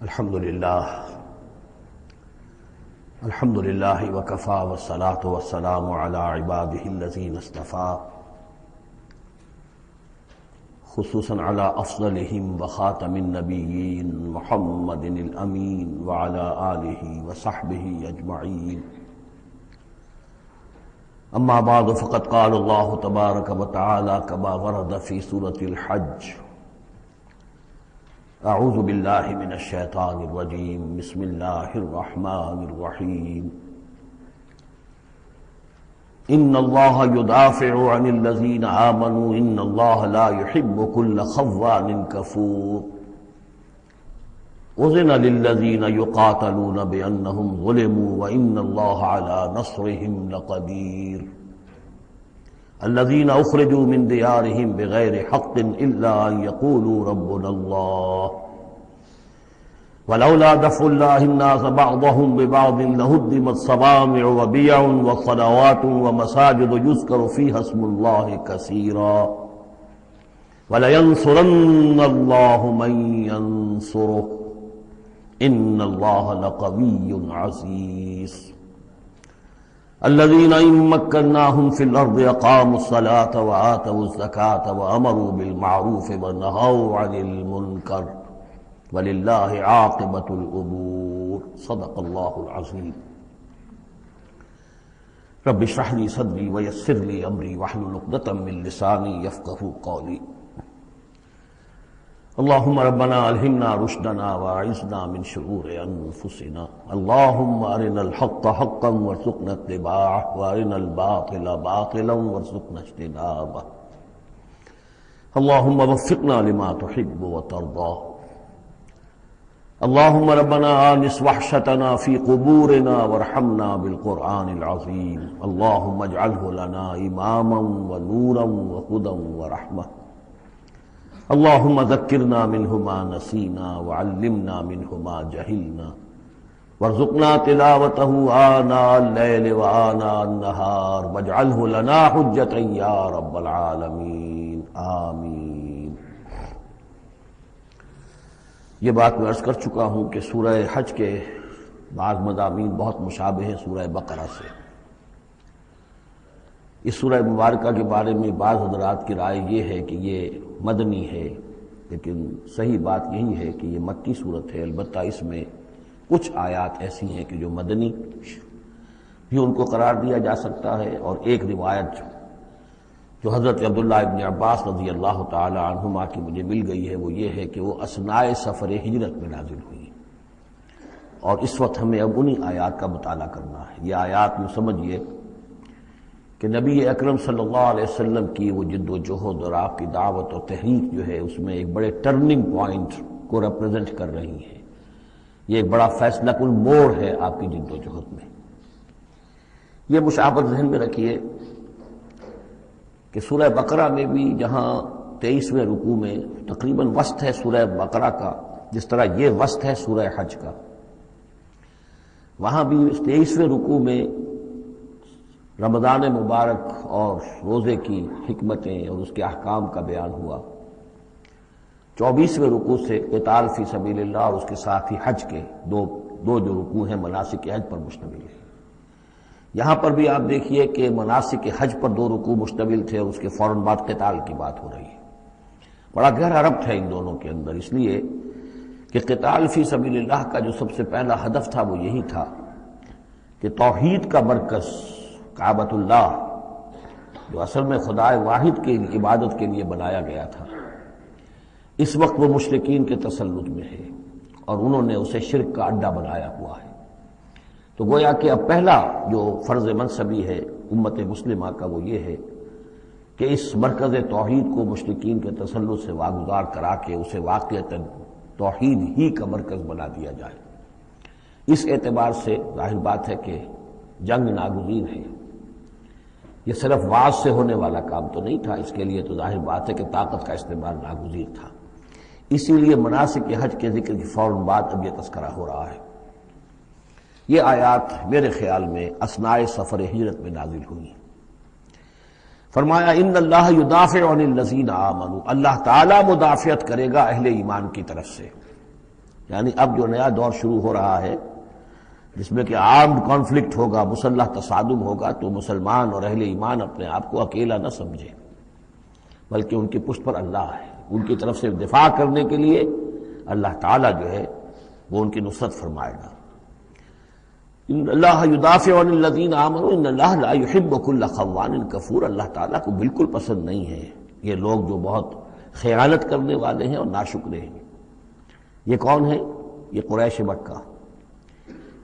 الحمد للہ وکفى والصلاة والسلام على عباده الذین اصطفى خصوصا على افضلهم وخاتم النبیین محمد الامین وعلى آلہ وصحبہ اجمعین اما بعد فقد قال اللہ تبارک وتعالی كما ورد في سورة الحج اعوذ باللہ من الشیطان الرجیم بسم اللہ الرحمن الرحیم ان اللہ یدافع عن الذین آمنوا ان اللہ لا يحب كل خوان کفور اذن للذین یقاتلون بانہم ظلموا وان اللہ علی نصرہم لقدیر الذين اخرجوا من ديارهم بغير حق الا ان يقولوا ربنا الله ولولا دفع الله الناس بعضهم ببعض لهدمت صوامع وبيع وصلوات ومساجد يذكر فيها اسم الله كثيرا ولينصرن الله من ينصره ان الله لقوي عزيز الذين إن مكناهم في الأرض أقاموا الصلاة وآتوا الزكاة وأمروا بالمعروف ونهوا عن المنكر ولله عاقبة الأمور صدق الله العظيم رب اشرح لي صدري ويسر لي أمري واحلل عقدة من لساني يفقهوا قولي اللهم ربنا ألهمنا رشدنا وأعذنا من شرور أنفسنا اللهم أرنا الحق حقا وارزقنا اتباعه وأرنا الباطل باطلا وارزقنا اجتنابه اللهم وفقنا لما تحب وترضى اللهم ربنا آنس وحشتنا في قبورنا وارحمنا بالقرآن العظيم اللهم اجعله لنا إماما ونورا وهدى ورحمة اللهم ذكرنا منه ما نسينا وعلمنا منه ما جهلنا وارزقنا تلاوته آناء الليل وآناء النهار واجعله لنا حجة يا رب العالمين آمين۔ یہ بات میں عرض کر چکا ہوں کہ سورہ حج کے بعض مضامین بہت مشابہ ہیں سورہ بقرہ سے۔ اس سورہ مبارکہ کے بارے میں بعض حضرات کی رائے یہ ہے کہ یہ مدنی ہے، لیکن صحیح بات یہی ہے کہ یہ مکی صورت ہے، البتہ اس میں کچھ آیات ایسی ہیں کہ جو مدنی بھی ان کو قرار دیا جا سکتا ہے، اور ایک روایت جو حضرت عبداللہ ابن عباس رضی اللہ تعالی عنہما کی مجھے مل گئی ہے وہ یہ ہے کہ وہ اثناء سفر ہجرت میں نازل ہوئی، اور اس وقت ہمیں اب انہی آیات کا مطالعہ کرنا ہے۔ یہ آیات میں سمجھیے کہ نبی اکرم صلی اللہ علیہ وسلم کی وہ جد و جہد اور آپ کی دعوت اور تحریک جو ہے اس میں ایک بڑے ٹرننگ پوائنٹ کو ریپرزینٹ کر رہی ہے۔ یہ ایک بڑا فیصلہ کن موڑ ہے آپ کی جد و جہد میں۔ یہ مشابہت ذہن میں رکھیے کہ سورہ بقرہ میں بھی جہاں 23ویں رکوع میں تقریباً وسط ہے سورہ بقرہ کا، جس طرح یہ وسط ہے سورہ حج کا، وہاں بھی 23ویں رکوع میں رمضان مبارک اور روزے کی حکمتیں اور اس کے احکام کا بیان ہوا۔ 24ویں رکوع سے قتال فی سبیل اللہ اور اس کے ساتھ ہی حج کے دو جو رکوع ہیں مناسک حج پر مشتمل ہیں۔ یہاں پر بھی آپ دیکھیے کہ مناسک حج پر 2 رکوع مشتمل تھے اور اس کے فوراً بعد قتال کی بات ہو رہی ہے۔ بڑا گہرا ربط ہے ان دونوں کے اندر، اس لیے کہ قتال فی سبیل اللہ کا جو سب سے پہلا ہدف تھا وہ یہی تھا کہ توحید کا مرکز کعبۃ اللہ جو اصل میں خدا واحد کی عبادت کے لیے بنایا گیا تھا، اس وقت وہ مشرکین کے تسلط میں ہے اور انہوں نے اسے شرک کا اڈا بنایا ہوا ہے۔ تو گویا کہ اب پہلا جو فرض منصبی ہے امت مسلمہ کا وہ یہ ہے کہ اس مرکز توحید کو مشرکین کے تسلط سے واگزار کرا کے اسے واقعتاً توحید ہی کا مرکز بنا دیا جائے۔ اس اعتبار سے ظاہر بات ہے کہ جنگ ناگزیر ہے۔ یہ صرف واز سے ہونے والا کام تو نہیں تھا، اس کے لیے تو ظاہر بات ہے کہ طاقت کا استعمال ناگزیر تھا۔ اسی لیے مناسک حج کے ذکر کی فوراً بعد اب یہ تذکرہ ہو رہا ہے۔ یہ آیات میرے خیال میں اثناء سفر ہجرت میں نازل ہوئی۔ فرمایا ان اللہ یدافع عن الذین آمنوا، اللہ تعالی مدافعت کرے گا اہل ایمان کی طرف سے۔ یعنی اب جو نیا دور شروع ہو رہا ہے جس میں کہ آرمڈ کانفلکٹ ہوگا، مسلح تصادم ہوگا، تو مسلمان اور اہل ایمان اپنے آپ کو اکیلا نہ سمجھے، بلکہ ان کی پشت پر اللہ ہے، ان کی طرف سے دفاع کرنے کے لیے اللہ تعالیٰ جو ہے وہ ان کی نصرت فرمائے گا۔ ان اللہ یدافع عن الذین آمنوا ان اللہ لا یحب کل خوان کفور، اللہ تعالیٰ کو بالکل پسند نہیں ہے یہ لوگ جو بہت خیانت کرنے والے ہیں اور ناشکرے ہیں۔ یہ کون ہیں؟ یہ قریش مکہ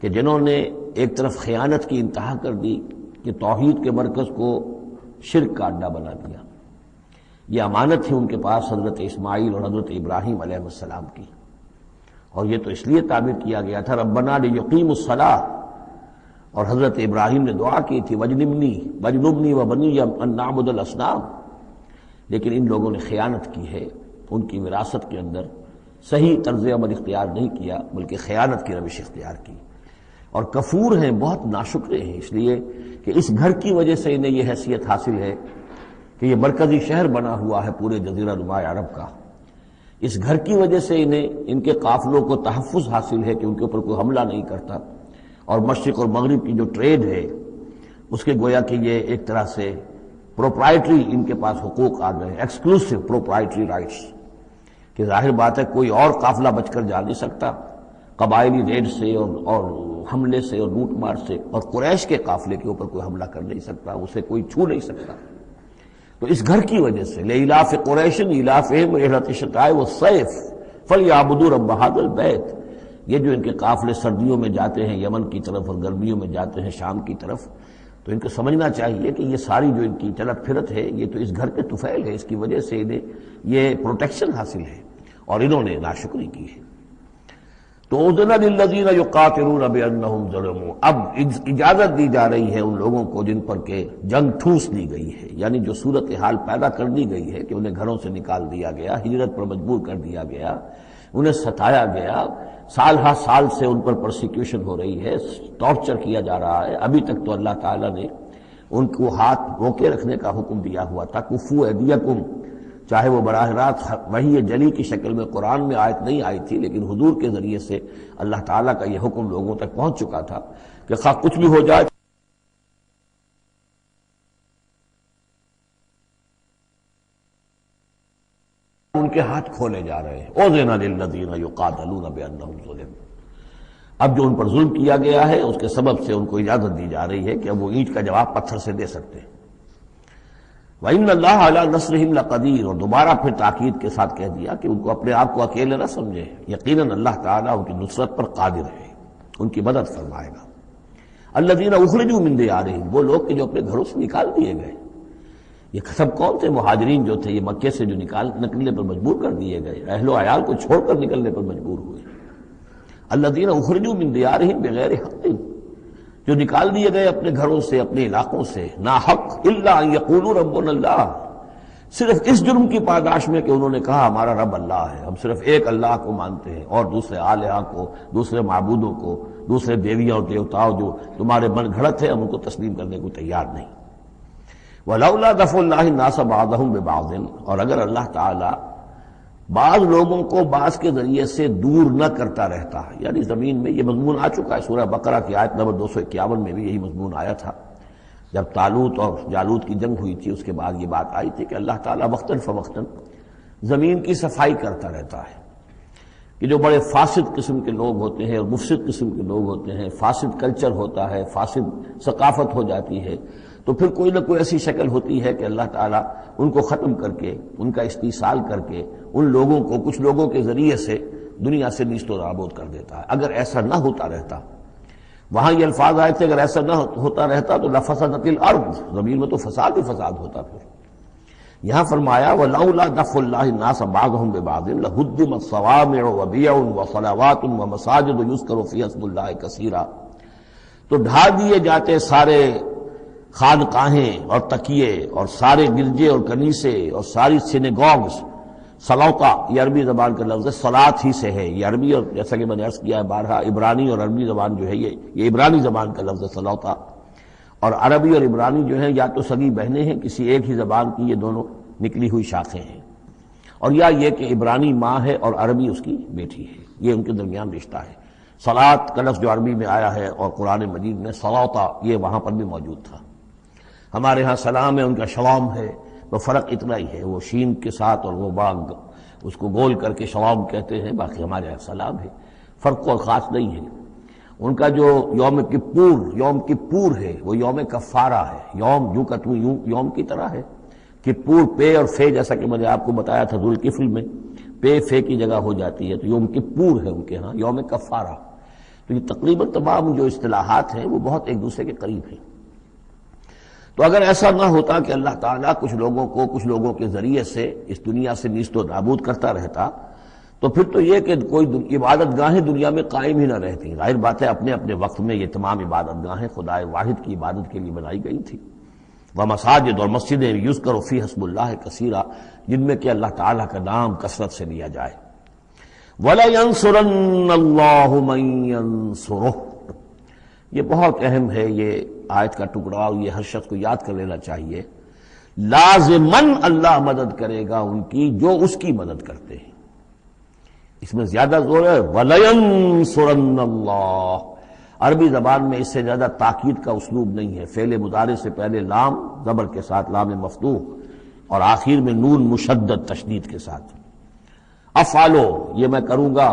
کہ جنہوں نے ایک طرف خیانت کی انتہا کر دی کہ توحید کے مرکز کو شرک کا اڈا بنا دیا۔ یہ امانت ہے ان کے پاس حضرت اسماعیل اور حضرت ابراہیم علیہ السلام کی، اور یہ تو اس لیے تعبیر کیا گیا تھا ربنا لیقیموا الصلاۃ، اور حضرت ابراہیم نے دعا کی تھی وجنبنی وبنی ان نعبد الاصنام، لیکن ان لوگوں نے خیانت کی ہے، ان کی وراثت کے اندر صحیح طرز عمل اختیار نہیں کیا بلکہ خیانت کی روش اختیار کی، اور کفور ہیں، بہت ناشکرے ہیں، اس لیے کہ اس گھر کی وجہ سے انہیں یہ حیثیت حاصل ہے کہ یہ مرکزی شہر بنا ہوا ہے پورے جزیرہ نما عرب کا، اس گھر کی وجہ سے انہیں ان کے قافلوں کو تحفظ حاصل ہے کہ ان کے اوپر کوئی حملہ نہیں کرتا، اور مشرق اور مغرب کی جو ٹریڈ ہے اس کے گویا کہ یہ ایک طرح سے پروپرائٹری ان کے پاس حقوق آ گئے، ایکسکلوسیو پروپرائٹری رائٹس، کہ ظاہر بات ہے کوئی اور قافلہ بچ کر جا نہیں سکتا قبائلی ریڈ سے اور حملے سے اور لوٹ مار سے، اور قریش کے قافلے کے اوپر کوئی حملہ کر نہیں سکتا، اسے کوئی چھو نہیں سکتا۔ تو اس گھر کی وجہ سے لإلاف قریش إِلَافِهِمْ رِحْلَةَ الشِّتَاءِ وَالصَّيْفِ فَلْيَعْبُدُوا رَبَّ هَذَا الْبَيْتِ، یہ جو ان کے قافلے سردیوں میں جاتے ہیں یمن کی طرف اور گرمیوں میں جاتے ہیں شام کی طرف، تو ان کو سمجھنا چاہیے کہ یہ ساری جو ان کی چلت پھرت ہے یہ تو اس گھر کے طفیل ہے، اس کی وجہ سے انہیں یہ پروٹیکشن حاصل ہے، اور انہوں نے ناشکری کی ہے۔ تو اذن للذین یقاتلون بانہم ظلموا، اب اجازت دی جا رہی ہے ان لوگوں کو جن پر کہ جنگ ٹھوس دی گئی ہے، یعنی جو صورتحال پیدا کر دی گئی ہے کہ انہیں گھروں سے نکال دیا گیا، ہجرت پر مجبور کر دیا گیا، انہیں ستایا گیا، سال ہر سال سے ان پر پرسیکیوشن ہو رہی ہے، ٹارچر کیا جا رہا ہے۔ ابھی تک تو اللہ تعالیٰ نے ان کو ہاتھ روکے رکھنے کا حکم دیا ہوا تھا، کفوا ایدیکم، چاہے وہ براہ راست وحی جلی کی شکل میں قرآن میں آیت نہیں آئی تھی، لیکن حضور کے ذریعے سے اللہ تعالیٰ کا یہ حکم لوگوں تک پہنچ چکا تھا کہ خواہ کچھ بھی ہو جائے ان کے ہاتھ کھولے جا رہے ہیں۔ اذن للذین یقاتلون بانہم ظلموا، اب جو ان پر ظلم کیا گیا ہے اس کے سبب سے ان کو اجازت دی جا رہی ہے کہ اب وہ اینٹ کا جواب پتھر سے دے سکتے ہیں۔ وَإِنَّ اللَّهَ عَلَىٰ نَصْرِهِمْ لَقَدِيرٌ، اور دوبارہ پھر تاکید کے ساتھ کہہ دیا کہ ان کو اپنے آپ کو اکیلے نہ سمجھے، یقیناً اللہ تعالیٰ ان کی نصرت پر قادر ہے، ان کی مدد فرمائے گا۔ الَّذِينَ أُخْرِجُوا مِن دِيَارِهِمْ، وہ لوگ کہ جو اپنے گھروں سے نکال دیے گئے، یہ سب کون تھے؟ مہاجرین جو تھے، یہ مکے سے جو نکلنے پر مجبور کر دیے گئے، اہل و عیال کو چھوڑ کر نکلنے پر مجبور ہوئے۔ الَّذِينَ أُخْرِجُوا مِن دِيَارِهِمْ بِغَيْرِ حَقٍّ، جو نکال دیے گئے اپنے گھروں سے، اپنے علاقوں سے نا حق، إِلَّا أَن يَقُولُوا رَبُّنَا اللَّهُ، صرف اس جرم کی پاداش میں کہ انہوں نے کہا ہمارا رب اللہ ہے، ہم صرف ایک اللہ کو مانتے ہیں اور دوسرے آلہہ کو، دوسرے معبودوں کو، دوسرے دیویاں اور دیوتاؤں جو تمہارے من گھڑت ہے ہم ان کو تسلیم کرنے کو تیار نہیں۔ وَلَوْلَا دَفْعُ اللَّهِ النَّاسَ بَعْضَهُم بِبَعْضٍ، اور اگر اللہ تعالی بعض لوگوں کو بعض کے ذریعے سے دور نہ کرتا رہتا، یعنی زمین میں یہ مضمون آ چکا ہے، سورہ بقرہ کی آیت نمبر 251 میں بھی یہی مضمون آیا تھا، جب طالوت اور جالوت کی جنگ ہوئی تھی اس کے بعد یہ بات آئی تھی کہ اللہ تعالیٰ وقتاً فوقتاً زمین کی صفائی کرتا رہتا ہے، کہ جو بڑے فاسد قسم کے لوگ ہوتے ہیں اور مفسد قسم کے لوگ ہوتے ہیں، فاسد کلچر ہوتا ہے، فاسد ثقافت ہو جاتی ہے، تو پھر کوئی نہ کوئی ایسی شکل ہوتی ہے کہ اللہ تعالیٰ ان کو ختم کر کے، ان کا استیصال کر کے، ان لوگوں کو کچھ لوگوں کے ذریعے سے دنیا سے نیست و نابود کر دیتا ہے۔ اگر ایسا نہ ہوتا رہتا، وہاں یہ الفاظ آئے تھے اگر ایسا نہ ہوتا رہتا تو لفسدت الارض، زمین میں تو فساد ہی فساد ہوتا۔ پھر یہاں فرمایا وَلَوْلَا دَفْعُ اللَّهِ النَّاسَ بَعْضَهُم بِبَعْضٍ لَهُدِّمَتْ صَوَامِعُ وَبِيَعٌ وَصَلَوَاتٌ وَمَسَاجِدُ يُذْكَرُ فِيهَا اسْمُ اللَّهِ كَثِيرًا، تو ڈھا دیے جاتے سارے خانقاہیں اور تکیے اور سارے گرجے اور کنیسے اور ساری سینیگوگز۔ سلوطہ یہ عربی زبان کا لفظ ہے، صلاۃ ہی سے ہے، یہ عربی اور جیسا کہ میں نے عرض کیا ہے بارہا عبرانی اور عربی زبان جو ہے یہ عبرانی زبان کا لفظ ہے سلوطہ، اور عربی اور عبرانی جو ہے یا تو سگی بہنیں ہیں، کسی ایک ہی زبان کی یہ دونوں نکلی ہوئی شاخیں ہیں۔ اور یا یہ کہ عبرانی ماں ہے اور عربی اس کی بیٹی ہے، یہ ان کے درمیان رشتہ ہے۔ صلاۃ کا لفظ جو عربی میں آیا ہے اور قرآن مجید میں صلاۃ، یہ وہاں پر بھی موجود تھا۔ ہمارے ہاں سلام ہے، ان کا شلام ہے، تو فرق اتنا ہی ہے، وہ شین کے ساتھ اور وہ باغ اس کو گول کر کے شلام کہتے ہیں، باقی ہمارے یہاں سلام ہے، فرق کوئی خاص نہیں ہے۔ ان کا جو یوم کپور ہے وہ یوم کفارہ ہے، یوم یوں کا تو یوں یوم کی طرح ہے، کپور پے اور فے، جیسا کہ میں نے آپ کو بتایا تھا ذوالکفل میں پے فے کی جگہ ہو جاتی ہے، تو یوم کپور ہے ان کے ہاں، یوم کفارہ۔ تو یہ تقریباً تمام جو اصطلاحات ہیں وہ بہت ایک دوسرے کے قریب ہیں۔ تو اگر ایسا نہ ہوتا کہ اللہ تعالیٰ کچھ لوگوں کے ذریعے سے اس دنیا سے نیست و نابود کرتا رہتا، تو پھر تو یہ کہ کوئی عبادت گاہیں دنیا میں قائم ہی نہ رہتی۔ ظاہر بات ہے اپنے اپنے وقت میں یہ تمام عبادت گاہیں خدائے واحد کی عبادت کے لیے بنائی گئی تھی، وہ مساجد اور مسجدیں یذکر فی حسب اللہ کثیرا، جن میں کہ اللہ تعالیٰ کا نام کثرت سے لیا جائے۔ وَلَيَنصُرَنَّ اللَّهُ مَن يَنصُرُهُ، یہ بہت اہم ہے، یہ آیت کا ٹکڑا، اور یہ ہر شخص کو یاد کر لینا چاہیے۔ لازماً اللہ مدد کرے گا ان کی جو اس کی مدد کرتے ہیں، اس میں زیادہ زور ہے وَلَيَنصُرَنَّ اللَّهُ۔ عربی زبان میں اس سے زیادہ تاکید کا اسلوب نہیں ہے۔ فعل مضارع سے پہلے لام زبر کے ساتھ، لام مفتوح، اور آخر میں نون مشدد تشدید کے ساتھ۔ افعلو، یہ میں کروں گا،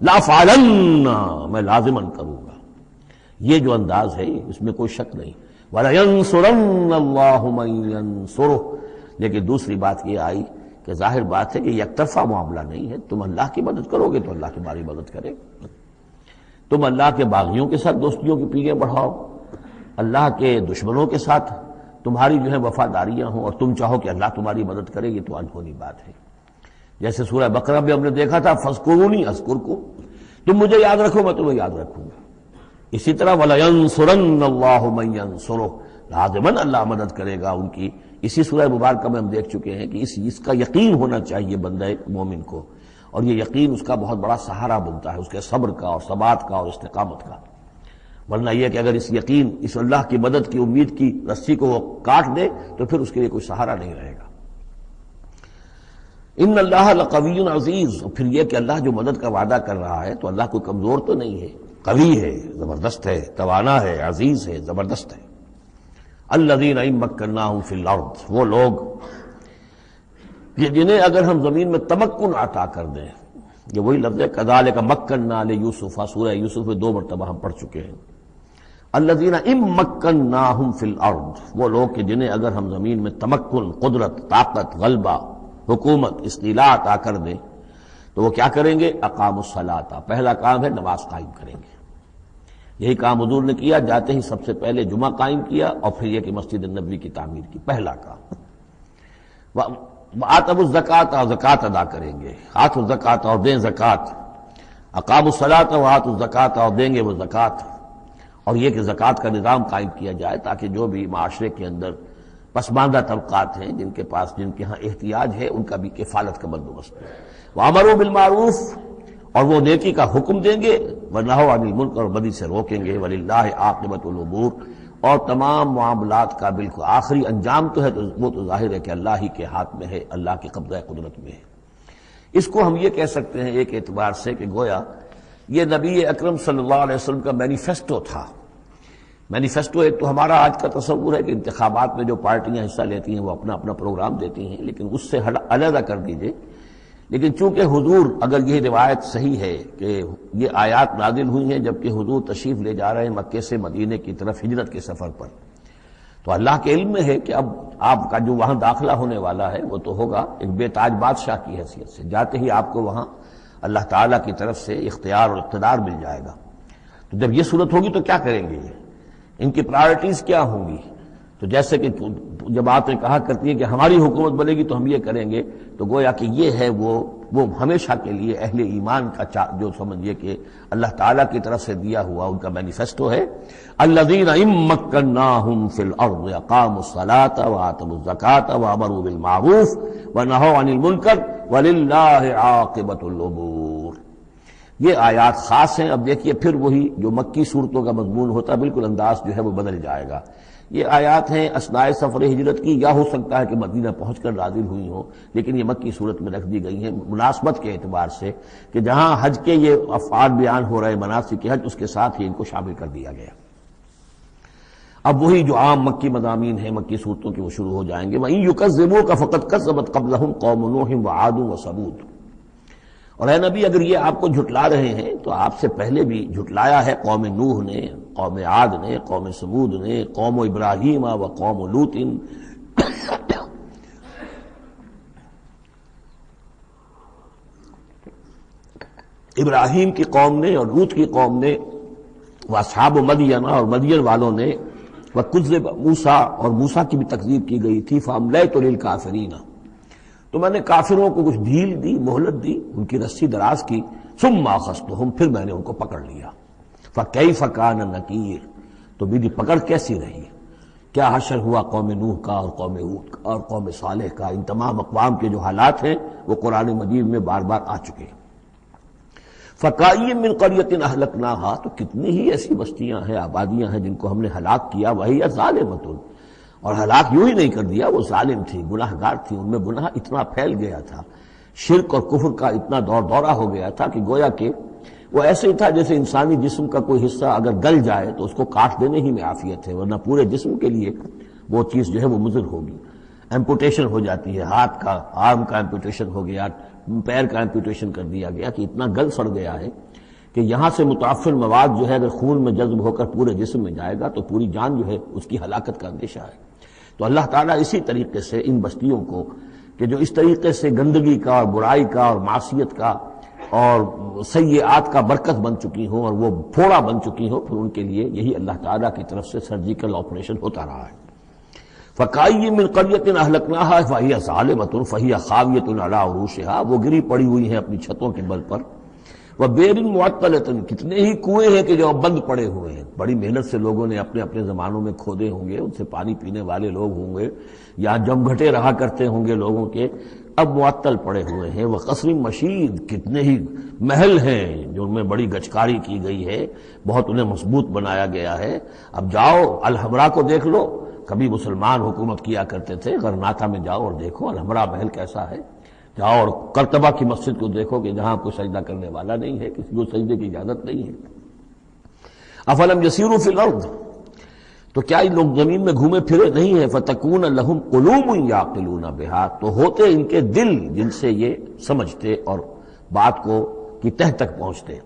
لافعلن، میں لازماً کروں گا، یہ جو انداز ہے اس میں کوئی شک نہیں۔ وَلَيَنصُرَنَّ اللَّهُ مَن يَنصُرُهُ، لیکن دوسری بات یہ آئی کہ ظاہر بات ہے کہ یک طرفہ معاملہ نہیں ہے، تم اللہ کی مدد کرو گے تو اللہ تمہاری مدد کرے گا۔ تم اللہ کے باغیوں کے ساتھ دوستیوں کی پیریں بڑھاؤ، اللہ کے دشمنوں کے ساتھ تمہاری جو ہے وفاداریاں ہوں، اور تم چاہو کہ اللہ تمہاری مدد کرے، یہ تو انہونی بات ہے۔ جیسے سورہ بقرہ میں ہم نے دیکھا تھا فاذکرونی اذکرکم، تم مجھے یاد رکھو میں تمہیں یاد رکھوں گا۔ اسی طرح وَلَيَنصُرَنَّ اللَّهُ مَن يَنصُرُهُ، لازماً اللہ مدد کرے گا ان کی۔ اسی سورہ مبارکہ میں ہم دیکھ چکے ہیں کہ اس کا یقین ہونا چاہیے بندہ مومن کو، اور یہ یقین اس کا بہت بڑا سہارا بنتا ہے، اس کے صبر کا اور ثبات کا اور استقامت کا۔ ورنہ یہ کہ اگر اس یقین، اس اللہ کی مدد کی امید کی رسی کو وہ کاٹ دے تو پھر اس کے لیے کوئی سہارا نہیں رہے گا۔ ان اللہ لقوی عزیز، اور پھر یہ کہ اللہ جو مدد کا وعدہ کر رہا ہے تو اللہ کوئی کمزور تو نہیں ہے، قوی ہے، زبردست ہے، توانا ہے، عزیز ہے، زبردست ہے۔ الذین ان مکناہم فی الارض، وہ لوگ کہ جنہیں اگر ہم زمین میں تمکن عطا کر دیں، یہ وہی لفظ ہے کذالک مکننا لیوسف، سورہ یوسف میں 2 مرتبہ ہم پڑھ چکے ہیں۔ الذین ان مکناہم فی الارض، وہ لوگ کہ جنہیں اگر ہم زمین میں تمکن، قدرت، طاقت، غلبہ، حکومت، استیلاء عطا کر دیں تو وہ کیا کریں گے؟ اقاموا الصلاۃ، پہلا کام ہے نماز قائم کریں گے۔ یہی کام حضور نے کیا، جاتے ہی سب سے پہلے جمعہ قائم کیا، اور پھر یہ کہ مسجد النبوی کی تعمیر کی، پہلا کام۔ وآتوا الزکوٰۃ، اور زکوٰۃ ادا کریں گے، آتوا الزکوٰۃ، اور دیں زکوٰۃ، اقاموا الصلاۃ وآتوا الزکوٰۃ، اور دیں گے وہ زکوٰۃ، اور یہ کہ زکوٰۃ کا نظام قائم کیا جائے تاکہ جو بھی معاشرے کے اندر پسماندہ طبقات ہیں، جن کے ہاں احتیاج ہے، ان کا بھی کفالت کا بندوبست ہے۔ وَأَمَرُوا بِالْمَعْرُوفِ، اور وہ نیکی کا حکم دیں گے، وَنَهَوْا عَنِ الْمُنکَرِ، اور بدی سے روکیں گے، وَلِلَّهِ عَاقِبَةُ الْأُمُورِ، اور تمام معاملات کا بالکل آخری انجام تو ہے تو وہ تو ظاہر ہے کہ اللہ ہی کے ہاتھ میں ہے، اللہ کے قبضہ قدرت میں ہے۔ اس کو ہم یہ کہہ سکتے ہیں ایک اعتبار سے کہ گویا یہ نبی اکرم صلی اللہ علیہ وسلم کا مینیفیسٹو تھا۔ مینیفیسٹو ایک تو ہمارا آج کا تصور ہے کہ انتخابات میں جو پارٹیاں حصہ لیتی ہیں وہ اپنا اپنا پروگرام دیتی ہیں، لیکن اس سے علیحدہ کر دیجئے۔ لیکن چونکہ حضور، اگر یہ روایت صحیح ہے کہ یہ آیات نازل ہوئی ہیں جبکہ حضور تشریف لے جا رہے ہیں مکے سے مدینے کی طرف ہجرت کے سفر پر، تو اللہ کے علم میں ہے کہ اب آپ کا جو وہاں داخلہ ہونے والا ہے وہ تو ہوگا ایک بے تاج بادشاہ کی حیثیت سے، جاتے ہی آپ کو وہاں اللہ تعالیٰ کی طرف سے اختیار اور اقتدار مل جائے گا۔ تو جب یہ صورت ہوگی تو کیا کریں گے یہ؟ ان کی پرائرٹیز کیا ہوں گی؟ تو جیسے کہ جماعتیں کہا کرتی ہیں کہ ہماری حکومت بنے گی تو ہم یہ کریں گے، تو گویا کہ یہ ہے وہ ہمیشہ کے لیے اہل ایمان کا جو سمجھیے کہ اللہ تعالیٰ کی طرف سے دیا ہوا ان کا مینیفیسٹو ہے۔ الذین ان مکناہم فی الارض اقاموا الصلاۃ وآتوا الزکوٰۃ وامروا بالمعروف ونہوا عن المنکر وللہ عاقبۃ الامور۔ یہ آیات خاص ہیں. اب دیکھیے پھر وہی جو مکی صورتوں کا مضمون ہوتا ہے بالکل انداز جو ہے وہ بدل جائے گا. یہ آیات ہیں اثناء سفر ہجرت کی، یا ہو سکتا ہے کہ مدینہ پہنچ کر نازل ہوئی ہوں، لیکن یہ مکی صورت میں رکھ دی گئی ہیں مناسبت کے اعتبار سے کہ جہاں حج کے یہ افعال بیان ہو رہے مناسک حج، اس کے ساتھ ہی ان کو شامل کر دیا گیا. اب وہی جو عام مکی مضامین ہیں مکی صورتوں کے وہ شروع ہو جائیں گے. وَإِن يُكَذِّبُوكَ فَقَدْ كَذَّبَتْ قَبْلَهُمْ قَوْمُ نُوحٍ وَعَادٌ وَثَمُودُ. اور اے نبی اگر یہ آپ کو جھٹلا رہے ہیں تو آپ سے پہلے بھی جھٹلایا ہے قوم نوح نے، قوم عاد نے، قوم سمود نے، قوم ابراہیم و قوم لوط. ابراہیم کی قوم نے اور لوط کی قوم نے، واصحاب مدین اور مدین والوں نے، وکذب موسیٰ اور موسیٰ کی بھی تکذیب کی گئی تھی. فَأَمْلَيْتُ لِلْكَافِرِينَ، تو میں نے کافروں کو کچھ ڈھیل دی، مہلت دی، ان کی رسی دراز کی. ثُمَّ أَخَذْتُهُمْ، پھر میں نے ان کو پکڑ لیا. فَكَيْفَ كَانَ نَكِيرٌ، تو میری پکڑ کیسی رہی، کیا حشر ہوا قوم نوح کا اور قوم ہود کا اور قوم صالح کا. ان تمام اقوام کے جو حالات ہیں وہ قرآن مجید میں بار بار آ چکے ہیں. فَكَأَيٍّ مِّن قَرْيَةٍ أَهْلَكْنَاهَا، تو کتنی ہی ایسی بستیاں ہیں، آبادیاں ہیں جن کو ہم نے ہلاک کیا. وَهِيَ ظَالِمَةٌ، اور ہلاک یوں ہی نہیں کر دیا، وہ ظالم تھی، گناہ گار تھی، ان میں گناہ اتنا پھیل گیا تھا، شرک اور کفر کا اتنا دورہ ہو گیا تھا کہ گویا کہ وہ ایسے ہی تھا جیسے انسانی جسم کا کوئی حصہ اگر گل جائے تو اس کو کاٹ دینے ہی میں عافیت ہے، ورنہ پورے جسم کے لیے وہ چیز جو ہے وہ مضر ہوگی. ایمپوٹیشن ہو جاتی ہے، ہاتھ کا، آرم کا ایمپوٹیشن ہو گیا، پیر کا ایمپوٹیشن کر دیا گیا کہ اتنا گل سڑ گیا ہے کہ یہاں سے متعفن مواد جو ہے اگر خون میں جذب ہو کر پورے جسم میں جائے گا تو پوری جان جو ہے اس کی ہلاکت کا اندیشہ ہے. تو اللہ تعالیٰ اسی طریقے سے ان بستیوں کو کہ جو اس طریقے سے گندگی کا اور برائی کا اور معصیت کا اور سیئات کا برکت بن چکی ہوں اور وہ پھوڑا بن چکی ہوں، پھر ان کے لیے یہی اللہ تعالیٰ کی طرف سے سرجیکل آپریشن ہوتا رہا ہے. فَكَأَيٍّ مِّن قَرْيَةٍ أَهْلَكْنَاهَا فَهِيَ ظَالِمَةٌ فَهِيَ خَاوِيَةٌ عَلَىٰ عُرُوشِهَا، وہ گری پڑی ہوئی ہیں اپنی چھتوں کے بل پر. وَبِئْرٍ مُعَطَّلَةٍ، کتنے ہی کنویں ہیں کہ جو اب بند پڑے ہوئے ہیں، بڑی محنت سے لوگوں نے اپنے اپنے زمانوں میں کھودے ہوں گے، ان سے پانی پینے والے لوگ ہوں گے، یا جم گھٹے رہا کرتے ہوں گے لوگوں کے، اب معطل پڑے ہوئے ہیں. وَقَصْرٍ مَشِيدٍ، کتنے ہی محل ہیں جو ان میں بڑی گچکاری کی گئی ہے، بہت انہیں مضبوط بنایا گیا ہے. اب جاؤ الحمرا کو دیکھ لو، کبھی مسلمان حکومت کیا کرتے تھے، غرناطہ میں جاؤ اور دیکھو الحمرا محل کیسا ہے. جاؤ اور قرطبہ کی مسجد کو دیکھو کہ جہاں کوئی سجدہ کرنے والا نہیں ہے، کسی کو سجدے کی اجازت نہیں ہے. افلم یسیروا فی الارض، تو کیا ان لوگ زمین میں گھومے پھرے نہیں ہیں. فتکون لہم قلوب یعقلون بہا، تو ہوتے ان کے دل جن سے یہ سمجھتے اور بات کو کی تہ تک پہنچتے.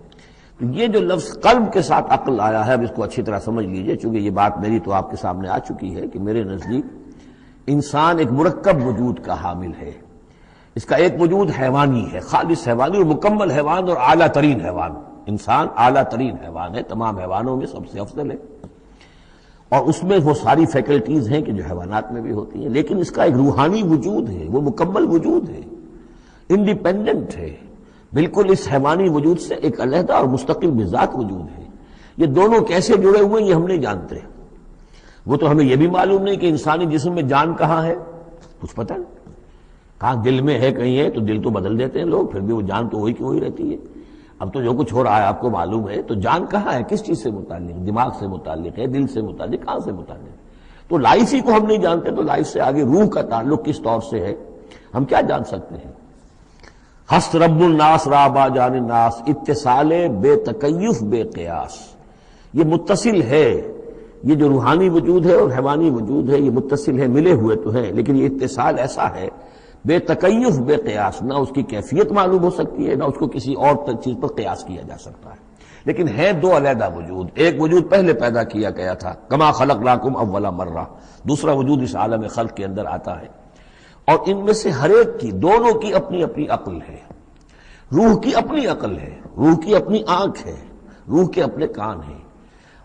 یہ جو لفظ قلب کے ساتھ عقل آیا ہے، اب اس کو اچھی طرح سمجھ لیجئے، چونکہ یہ بات میری تو آپ کے سامنے آ چکی ہے کہ میرے نزدیک انسان ایک مرکب وجود کا حامل ہے. اس کا ایک وجود حیوانی ہے، خالص حیوانی اور مکمل حیوان اور اعلیٰ ترین حیوان. انسان اعلیٰ ترین حیوان ہے، تمام حیوانوں میں سب سے افضل ہے، اور اس میں وہ ساری فیکلٹیز ہیں کہ جو حیوانات میں بھی ہوتی ہیں. لیکن اس کا ایک روحانی وجود ہے، وہ مکمل وجود ہے، انڈیپینڈنٹ ہے، بالکل اس حیوانی وجود سے ایک علیحدہ اور مستقل بذات وجود ہے. یہ دونوں کیسے جڑے ہوئے ہیں یہ ہم نہیں جانتے. وہ تو ہمیں یہ بھی معلوم نہیں کہ انسانی جسم میں جان کہاں ہے، کچھ پتہ نہیں. کہاں دل میں ہے کہیں ہے، تو دل تو بدل دیتے ہیں لوگ، پھر بھی وہ جان تو وہی کی وہی رہتی ہے. اب تو جو کچھ ہو رہا ہے آپ کو معلوم ہے، تو جان کہاں ہے، کس چیز سے متعلق، دماغ سے متعلق ہے، دل سے متعلق، کہاں سے متعلق. تو لائف ہی کو ہم نہیں جانتے، تو لائف سے آگے روح کا تعلق کس طور سے ہے ہم کیا جان سکتے ہیں. ہست رب الناس رابا جان الناس، اتصال بے تکیف بے قیاس. یہ متصل ہے، یہ جو روحانی وجود ہے اور حیوانی وجود ہے یہ متصل ہے، ملے ہوئے تو ہیں، لیکن یہ اتصال ایسا ہے بے تکیف بے قیاس، نہ اس کی کیفیت معلوم ہو سکتی ہے، نہ اس کو کسی اور چیز پر قیاس کیا جا سکتا ہے. لیکن ہے دو علیحدہ وجود. ایک وجود پہلے پیدا کیا گیا تھا، کما خلقناکم اول مرہ، دوسرا وجود اس عالم خلق کے اندر آتا ہے. اور ان میں سے ہر ایک کی، دونوں کی اپنی اپنی عقل ہے. روح کی اپنی عقل ہے، روح کی اپنی آنکھ ہے، روح کے اپنے کان ہیں،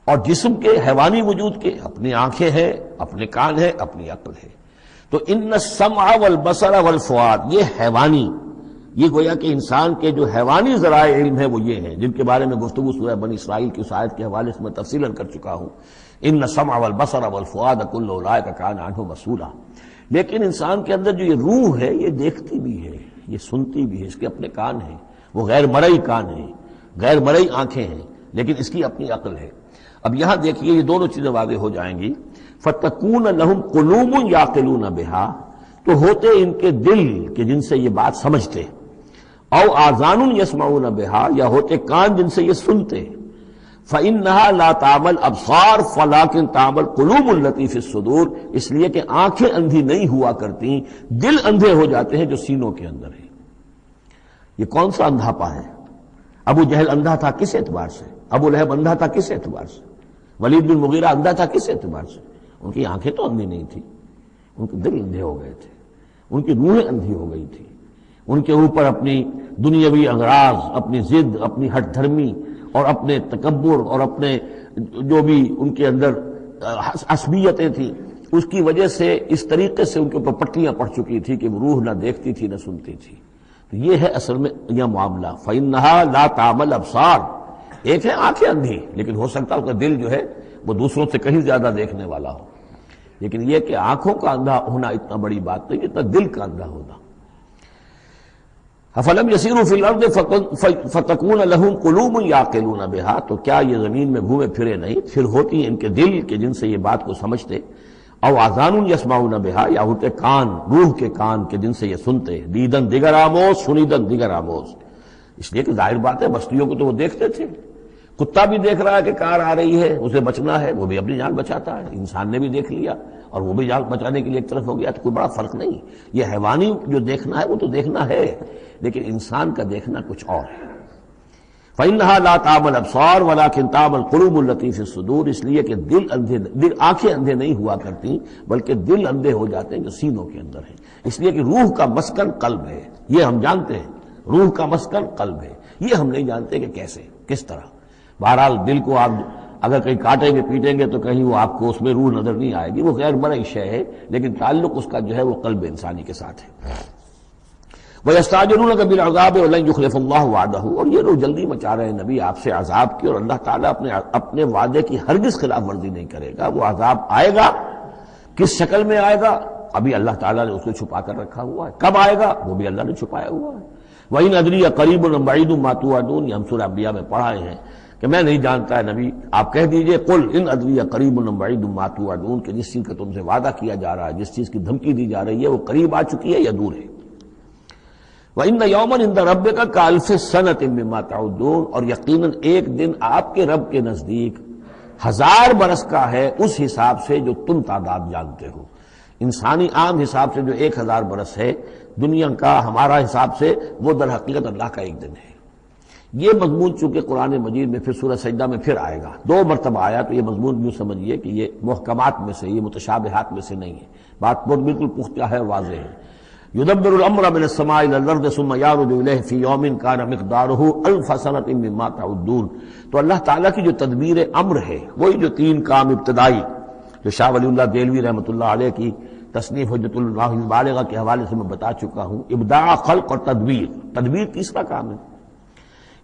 اور جسم کے حیوانی وجود کے اپنی آنکھیں ہیں، اپنے کان ہیں، اپنی عقل ہے. تو ان السمع والبصر والفؤاد، یہ حیوانی، یہ گویا کہ انسان کے جو حیوانی ذرائع علم ہے وہ یہ ہیں جن کے بارے میں گفتگو سورہ بنی اسرائیل کی اس آیت کے حوالے سے میں تفصیلاً کر چکا ہوں. ان السمع والبصر والفؤاد کل اولئک کان عنہ مسئولا. لیکن انسان کے اندر جو یہ روح ہے یہ دیکھتی بھی ہے، یہ سنتی بھی ہے، اس کے اپنے کان ہیں، وہ غیر مرئی کان ہیں، غیر مرئی آنکھیں ہیں لیکن اس کی اپنی عقل ہے۔ اب یہاں دیکھیے یہ دونوں چیزیں واضح ہو جائیں گی۔ فَتَكُونَ لَهُمْ قُلُوبٌ يَعْقِلُونَ بِهَا، تو ہوتے ان کے دل کہ جن سے یہ بات سمجھتے، او آذان یسمعون بها، یا ہوتے کان جن سے یہ سنتے۔ فإنها لا تعمل ابصار ولكن تعمل قلوب التي في الصدور، اس لیے کہ آنکھیں اندھی نہیں ہوا کرتی، دل اندھے ہو جاتے ہیں جو سینوں کے اندر ہے۔ یہ کون سا اندھاپا ہے؟ ابو جہل اندھا تھا کس اعتبار سے؟ ابو لہب اندھا تھا کس اعتبار سے؟ ولید بن مغیرہ اندھا تھا کس اعتبار سے؟ ان کی آنکھیں تو اندھی نہیں تھی، ان کے دل اندھے ہو گئے تھے، ان کی روحیں اندھی ہو گئی تھی، ان کے اوپر اپنی دنیاوی اغراض، اپنی ضد، اپنی ہٹ دھرمی اور اپنے تکبر اور اپنے جو بھی ان کے اندر عصبیتیں تھیں، اس کی وجہ سے اس طریقے سے ان کے اوپر پٹیاں پڑ چکی تھی کہ وہ روح نہ دیکھتی تھی نہ سنتی تھی۔ تو یہ ہے اصل میں یہ معاملہ۔ فَإِنَّهَا لَا تَعْمَلْ أَبْصَارُ، ایک ہے آنکھیں اندھی، لیکن ہو سکتا ہے اس کا دل جو ہے وہ دوسروں سے کہیں زیادہ دیکھنے والا ہو، لیکن یہ کہ آنکھوں کا اندھا ہونا اتنا بڑی بات نہیں جتنا دل کا اندھا ہونا۔ افلم یسیروا فی الارض فتکون لهم قلوب یعقلون بها، تو کیا یہ زمین میں گھومے پھرے نہیں، پھر ہوتی ہیں ان کے دل کہ جن سے یہ بات کو سمجھتے، او آذان یسمعون بها، یا ہوتے کان، روح کے کان کہ جن سے یہ سنتے، دیدن دیگر آموز سنیدن دیگر آموز، اس لیے کہ ظاہر بات ہے بستیوں کو تو وہ دیکھتے تھے، کتا بھی دیکھ رہا ہے کہ کار آ رہی ہے، اسے بچنا ہے، وہ بھی اپنی جان بچاتا ہے، انسان نے بھی دیکھ لیا اور وہ بھی جان بچانے کے لیے ایک طرف ہو گیا، تو کوئی بڑا فرق نہیں۔ یہ حیوانی جو دیکھنا ہے وہ تو دیکھنا ہے، لیکن انسان کا دیکھنا کچھ اور ہے۔ فَإِنَّهَا لَا تَعْمَلْ أَبْصَارُ وَلَكِنْ تَعْمَلْ قُلُوبُ الَّتِي فِي الصُّدُورِ، اس لیے کہ دل آنکھیں اندھے نہیں ہوا کرتی بلکہ دل اندھے ہو جاتے ہیں جو سینوں کے اندر ہیں، اس لیے کہ روح کا مسکن قلب ہے، یہ ہم جانتے ہیں، روح کا مسکن قلب ہے، یہ ہم نہیں جانتے کہ کیسے، کس طرح۔ بہرحال دل کو آپ اگر کہیں کاٹیں گے پیٹیں گے تو کہیں وہ آپ کو اس میں روح نظر نہیں آئے گی، وہ غیر مرئی شے ہے، لیکن تعلق اس کا جو ہے وہ قلب انسانی کے ساتھ ہے۔ وَيَسْتَعْجِلُونَكَ بِالْعَذَابِ وَلَن يُخْلِفَ اللَّهُ وَعْدَهُ، اور یہ لوگ جلدی مچا رہے ہیں نبی آپ سے عذاب کی، اور اللہ تعالیٰ اپنے وعدے کی ہرگز خلاف ورزی نہیں کرے گا۔ وہ عذاب آئے گا، کس شکل میں آئے گا ابھی اللہ تعالیٰ نے اس کو چھپا کر رکھا ہوا ہے، کب آئے گا وہ بھی اللہ نے چھپایا ہوا ہے۔ وَإِنْ أَدْرِيَ قَرِيبٌ أَمْ بَعِيدٌ مَا تُوعَدُونَ، یہ ہم سورہ انبیاء میں پڑھائے ہیں کہ میں نہیں جانتا ہے نبی، آپ کہہ دیجئے قُلْ إِنْ أَدْرِيَ قَرِيبٌ أَمْ بَعِيدٌ مَا تُوعَدُونَ، کہ جس چیز کا تم سے وعدہ کیا جا رہا ہے، جس چیز کی دھمکی دی جا رہی ہے وہ قریب آ چکی ہے یا دور ہے۔ وَإِنَّ يَوْمًا عِندَ رَبِّكَ كَأَلْفِ سَنَةٍ مِّمَّا تَعُدُّونَ، اور یقیناً ایک دن آپ کے رب کے نزدیک 1000 برس کا ہے اس حساب سے جو تم تعداد جانتے ہو۔ انسانی عام حساب سے جو 1000 برس ہے، دنیا کا ہمارا حساب سے وہ در حقیقت اللہ کا ایک دن ہے۔ یہ مضمون چونکہ قرآن مجید میں پھر سورہ سجدہ میں پھر آئے گا، 2 مرتبہ آیا، تو یہ مضمون یوں سمجھیے کہ یہ محکمات میں سے، یہ متشابہات میں سے نہیں ہے، بات بہت بالکل پختہ ہے اور واضح ہے۔ يُدَبِّرُ الْأَمْرَ مِنَ السَّمَاءِ إِلَى الْأَرْضِ ثُمَّ يَعْرُجُ إِلَيْهِ فِي يَوْمٍ كَانَ مِقْدَارُهُ أَلْفَ سَنَةٍ مِّمَّا تَعُدُّونَ، تو اللہ تعالیٰ کی جو تدبیر امر ہے، وہی جو 3 کام ابتدائی جو شاہ ولی اللہ دہلوی رحمۃ اللہ علیہ کی تصنیف حجت اللہ البالغہ کے حوالے سے میں بتا چکا ہوں، ابداع، خلق اور تدبیر تیسرا کام ہے۔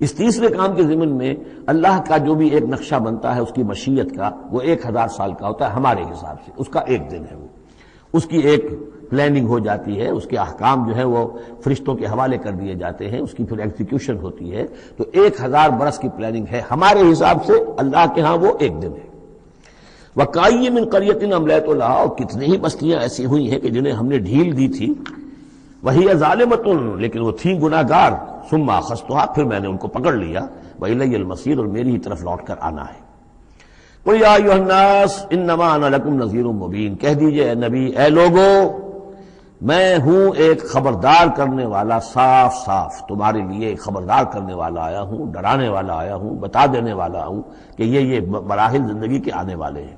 اس تیسرے کام کے ضمن میں اللہ کا جو بھی ایک نقشہ بنتا ہے اس کی مشیت کا، وہ 1000 سال کا ہوتا ہے ہمارے حساب سے، اس کا ایک دن ہے، وہ اس کی ایک پلاننگ ہو جاتی ہے، اس کے احکام جو ہے وہ فرشتوں کے حوالے کر دیے جاتے ہیں، اس کی پھر ایگزیکیوشن ہوتی ہے، تو 1000 برس کی پلاننگ ہے ہمارے حساب سے، اللہ کے ہاں وہ ایک دن ہے۔ وَكَأَيٍّ مِّن قَرْيَةٍ أَمْلَيْتُ لَهَا، اور کتنی ہی بستیاں ایسی ہوئی ہیں کہ جنہیں ہم نے ڈھیل دی تھی، وَهِيَ ظَالِمَةٌ، لیکن وہ تھیں گناہ گار، ثُمَّ أَخَذْتُهَا، پھر میں نے ان کو پکڑ لیا، وَإِلَيَّ الْمَصِيرُ، اور میری ہی طرف لوٹ کر آنا ہے۔ قُلْ يَا أَيُّهَا النَّاسُ إِنَّمَا أَنَا لَكُمْ نَذِيرٌ مُّبِينٌ، کہہ دیجئے اے نبی، اے لوگو، میں ہوں ایک خبردار کرنے والا، صاف صاف تمہارے لیے ایک خبردار کرنے والا آیا ہوں، ڈرانے والا آیا ہوں، بتا دینے والا ہوں کہ یہ مراحل زندگی کے آنے والے ہیں۔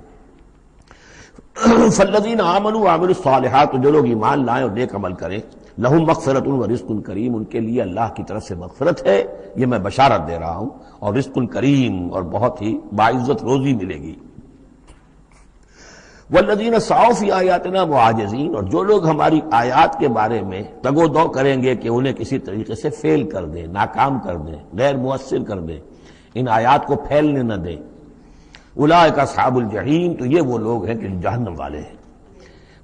فالذین آمنوا وعملوا الصالحات، جو لوگ ایمان لائیں اور نیک عمل کریں، لہم مغفرۃ ورزق کریم، ان کے لیے اللہ کی طرف سے مغفرت ہے، یہ میں بشارت دے رہا ہوں، اور رزق کریم، اور بہت ہی باعزت روزی ملے گی۔ والذین سعوا فی آیاتنا معاجزین، اور جو لوگ ہماری آیات کے بارے میں تگ و دو کریں گے کہ انہیں کسی طریقے سے فیل کر دیں، ناکام کر دیں، غیر مؤثر کر دیں، ان آیات کو پھیلنے نہ دیں، اولئک اصحاب الجحیم، تو یہ وہ لوگ ہیں کہ جہنم والے ہیں۔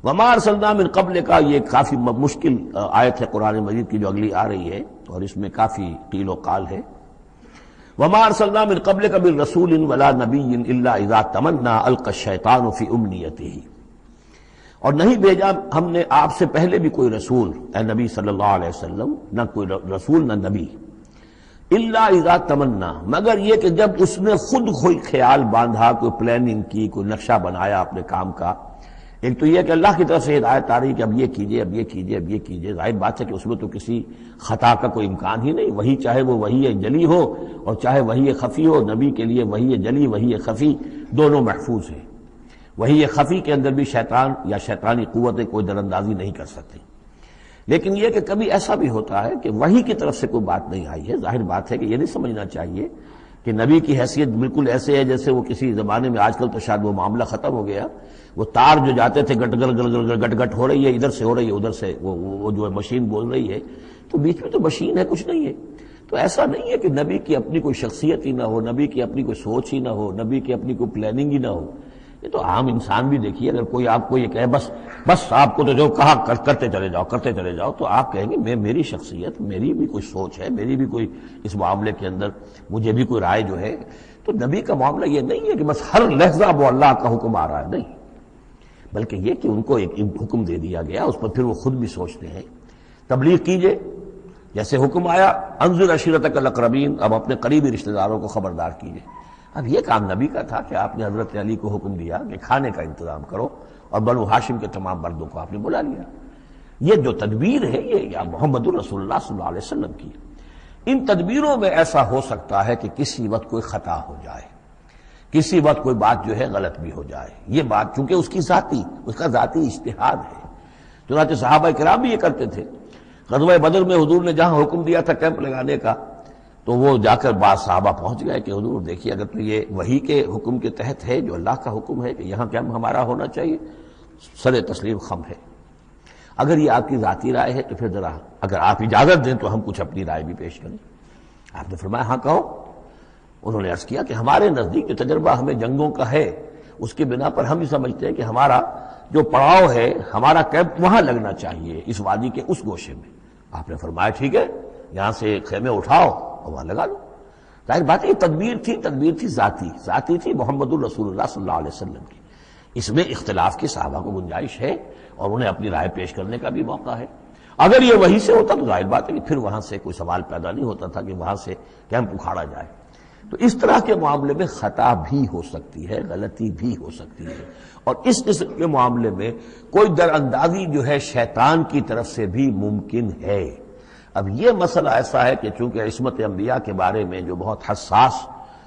وما ارسلنا من قبل کا، یہ کافی مشکل آیت ہے قرآن مجید کی جو اگلی آ رہی ہے، اور اس میں کافی قیل و قال ہے۔ وما ارسلنا من قبلک من رسول ولا نبی الا اذا تمنى القى الشیطان فی امنیتہ، اور نہیں بھیجا ہم نے آپ سے پہلے بھی کوئی رسول، اے نبی صلی اللہ علیہ وسلم، نہ کوئی رسول نہ نبی، الا اذا تمنا، مگر یہ کہ جب اس نے خود کوئی خیال باندھا، کوئی پلاننگ کی، کوئی نقشہ بنایا اپنے کام کا۔ ایک تو یہ کہ اللہ کی طرف سے ہدایت آ رہی کہ اب یہ کیجئے، اب یہ کیجئے، اب یہ کیجئے، ظاہر بات ہے کہ اس میں تو کسی خطا کا کوئی امکان ہی نہیں، وہی چاہے وہ وحی جلی ہو اور چاہے وحی خفی ہو، نبی کے لیے وحی جلی وحی خفی دونوں محفوظ ہیں۔ وحی خفی کے اندر بھی شیطان یا شیطانی قوتیں کوئی در اندازی نہیں کر سکتی، لیکن یہ کہ کبھی ایسا بھی ہوتا ہے کہ وحی کی طرف سے کوئی بات نہیں آئی ہے، ظاہر بات ہے کہ یہ نہیں سمجھنا چاہیے کہ نبی کی حیثیت بالکل ایسے ہے جیسے وہ کسی زمانے میں، آج کل تو شاید وہ معاملہ ختم ہو گیا، وہ تار جو جاتے تھے گٹ گل گل گل گٹ گٹ ہو رہی ہے، ادھر سے ہو رہی ہے ادھر سے وہ جو ہے مشین بول رہی ہے، تو بیچ میں تو مشین ہے، کچھ نہیں ہے۔ تو ایسا نہیں ہے کہ نبی کی اپنی کوئی شخصیت ہی نہ ہو، نبی کی اپنی کوئی سوچ ہی نہ ہو، نبی کی اپنی کوئی پلاننگ ہی نہ ہو۔ یہ تو عام انسان بھی دیکھیے، اگر کوئی آپ کو یہ کہے بس آپ کو تو جو کہا کرتے چلے جاؤ، تو آپ کہیں گے میری شخصیت، میری بھی کوئی سوچ ہے، میری بھی کوئی اس معاملے کے اندر مجھے بھی کوئی رائے جو ہے۔ تو نبی کا معاملہ یہ نہیں ہے کہ بس ہر لحظہ وہ اللہ کا حکم آ رہا ہے، نہیں، بلکہ یہ کہ ان کو ایک حکم دے دیا گیا، اس پر پھر وہ خود بھی سوچتے ہیں۔ تبلیغ کیجئے، جیسے حکم آیا انذر عشیرتک الاقربین، اب اپنے قریبی رشتہ داروں کو خبردار کیجئے۔ اب یہ کام نبی کا تھا کہ آپ نے حضرت علی کو حکم دیا کہ کھانے کا انتظام کرو، اور بنو ہاشم کے تمام مردوں کو آپ نے بلا لیا۔ یہ جو تدبیر ہے یہ یا محمد الرسول اللہ صلی اللہ علیہ وسلم کی۔ ان تدبیروں میں ایسا ہو سکتا ہے کہ کسی وقت کوئی خطا ہو جائے، کسی وقت کوئی بات جو ہے غلط بھی ہو جائے، یہ بات چونکہ اس کا ذاتی اجتہاد ہے۔ چنانچہ صحابہ کرام بھی یہ کرتے تھے۔ غزوہ بدر میں حضور نے جہاں حکم دیا تھا کیمپ لگانے کا، تو وہ جا کر بعض صحابہ پہنچ گئے کہ حضور دیکھیے اگر تو یہ وحی کے حکم کے تحت ہے، جو اللہ کا حکم ہے کہ یہاں کیمپ ہمارا ہونا چاہیے، سر تسلیم خم ہے۔ اگر یہ آپ کی ذاتی رائے ہے تو پھر ذرا اگر آپ اجازت دیں تو ہم کچھ اپنی رائے بھی پیش کریں۔ آپ نے فرمایا ہاں کہو۔ انہوں نے عرض کیا کہ ہمارے نزدیک جو تجربہ ہمیں جنگوں کا ہے، اس کی بنا پر ہم یہ سمجھتے ہیں کہ ہمارا جو پڑاؤ ہے، ہمارا کیمپ وہاں لگنا چاہیے، اس وادی کے اس گوشے میں۔ آپ نے فرمایا ٹھیک ہے، یہاں سے خیمے اٹھاؤ اور وہاں لگا لو۔ ظاہر بات ہے یہ تدبیر تھی ذاتی تھی محمد الرسول اللہ صلی اللہ علیہ وسلم کی۔ اس میں اختلاف کی صحابہ کو گنجائش ہے اور انہیں اپنی رائے پیش کرنے کا بھی موقع ہے۔ اگر یہ وحی سے ہوتا تو ظاہر بات ہے کہ پھر وہاں سے کوئی سوال پیدا نہیں ہوتا تھا کہ وہاں سے کیمپ اکھاڑا جائے۔ تو اس طرح کے معاملے میں خطا بھی ہو سکتی ہے، غلطی بھی ہو سکتی ہے، اور اس قسم کے معاملے میں کوئی در اندازی جو ہے شیطان کی طرف سے بھی ممکن ہے۔ اب یہ مسئلہ ایسا ہے کہ چونکہ عصمت انبیاء کے بارے میں جو بہت حساس،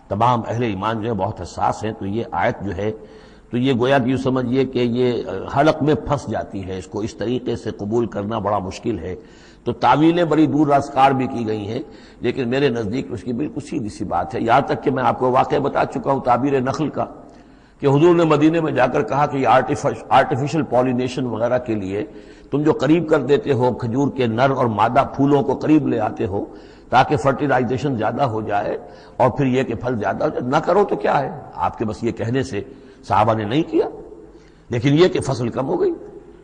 تمام اہل ایمان جو ہے بہت حساس ہیں، تو یہ آیت جو ہے تو یہ گویا کہ یوں سمجھیے کہ یہ حلق میں پھنس جاتی ہے، اس کو اس طریقے سے قبول کرنا بڑا مشکل ہے۔ تو تعویلیں بڑی دور راسکار بھی کی گئی ہیں، لیکن میرے نزدیک اس کی بالکل سیدھی سی بات ہے۔ یہاں تک کہ میں آپ کو واقعہ بتا چکا ہوں تعبیر نخل کا، کہ حضور نے مدینے میں جا کر کہا کہ یہ آرٹیفیشل پولینیشن وغیرہ کے لیے تم جو قریب کر دیتے ہو کھجور کے نر اور مادہ پھولوں کو قریب لے آتے ہو تاکہ فرٹیلائزیشن زیادہ ہو جائے اور پھر یہ کہ پھل زیادہ ہو جائے، نہ کرو تو کیا ہے، آپ کے بس یہ کہنے سے صحابہ نے نہیں کیا، لیکن یہ کہ فصل کم ہو گئی۔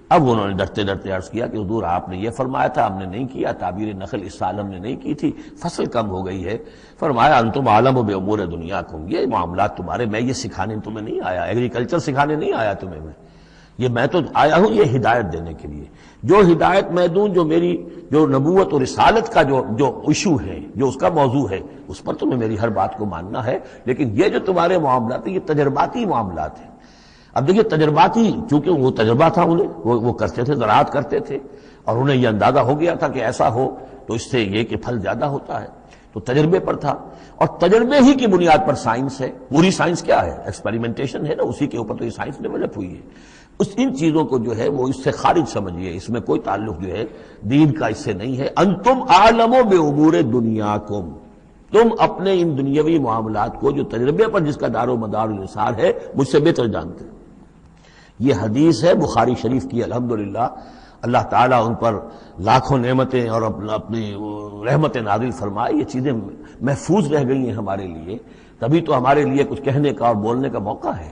اب انہوں نے ڈرتے ڈرتے عرض کیا کہ حضور آپ نے یہ فرمایا تھا، ہم نے نہیں کیا، تعبیر نخل اس سال ہم نے نہیں کی تھی، فصل کم ہو گئی ہے۔ فرمایا انتم عالم بامور دنیاکم، یہ معاملات تمہارے، میں یہ سکھانے تمہیں نہیں آیا، ایگریکلچر سکھانے نہیں آیا تمہیں میں تو آیا ہوں یہ ہدایت دینے کے لیے۔ جو ہدایت میں دوں، جو میری جو نبوت اور رسالت کا جو ایشو ہے، جو اس کا موضوع ہے، اس پر تمہیں میری ہر بات کو ماننا ہے، لیکن یہ جو تمہارے معاملات ہیں یہ تجرباتی معاملات ہیں۔ اب دیکھیے تجرباتی، چونکہ وہ تجربہ تھا انہیں، وہ کرتے تھے، زراعت کرتے تھے، اور انہیں یہ اندازہ ہو گیا تھا کہ ایسا ہو تو اس سے یہ کہ پھل زیادہ ہوتا ہے، تو تجربے پر تھا، اور تجربے ہی کی بنیاد پر سائنس ہے۔ پوری سائنس کیا ہے؟ ایکسپیریمنٹیشن ہے نا، اسی کے اوپر تو یہ سائنس ڈیولپ ہوئی ہے۔ ان چیزوں کو جو ہے وہ اس سے خارج سمجھیے، اس میں کوئی تعلق جو ہے دین کا اس سے نہیں ہے۔ انتم عالم بامور دنیاکم، تم اپنے ان دنیاوی معاملات کو جو تجربے پر جس کا دار و مدار انحصار ہے مجھ سے بہتر جانتے۔ یہ حدیث ہے بخاری شریف کی، الحمدللہ اللہ تعالیٰ ان پر لاکھوں نعمتیں اور اپنی رحمت نازل فرمائے، یہ چیزیں محفوظ رہ گئی ہیں ہمارے لیے، تبھی تو ہمارے لیے کچھ کہنے کا اور بولنے کا موقع ہے۔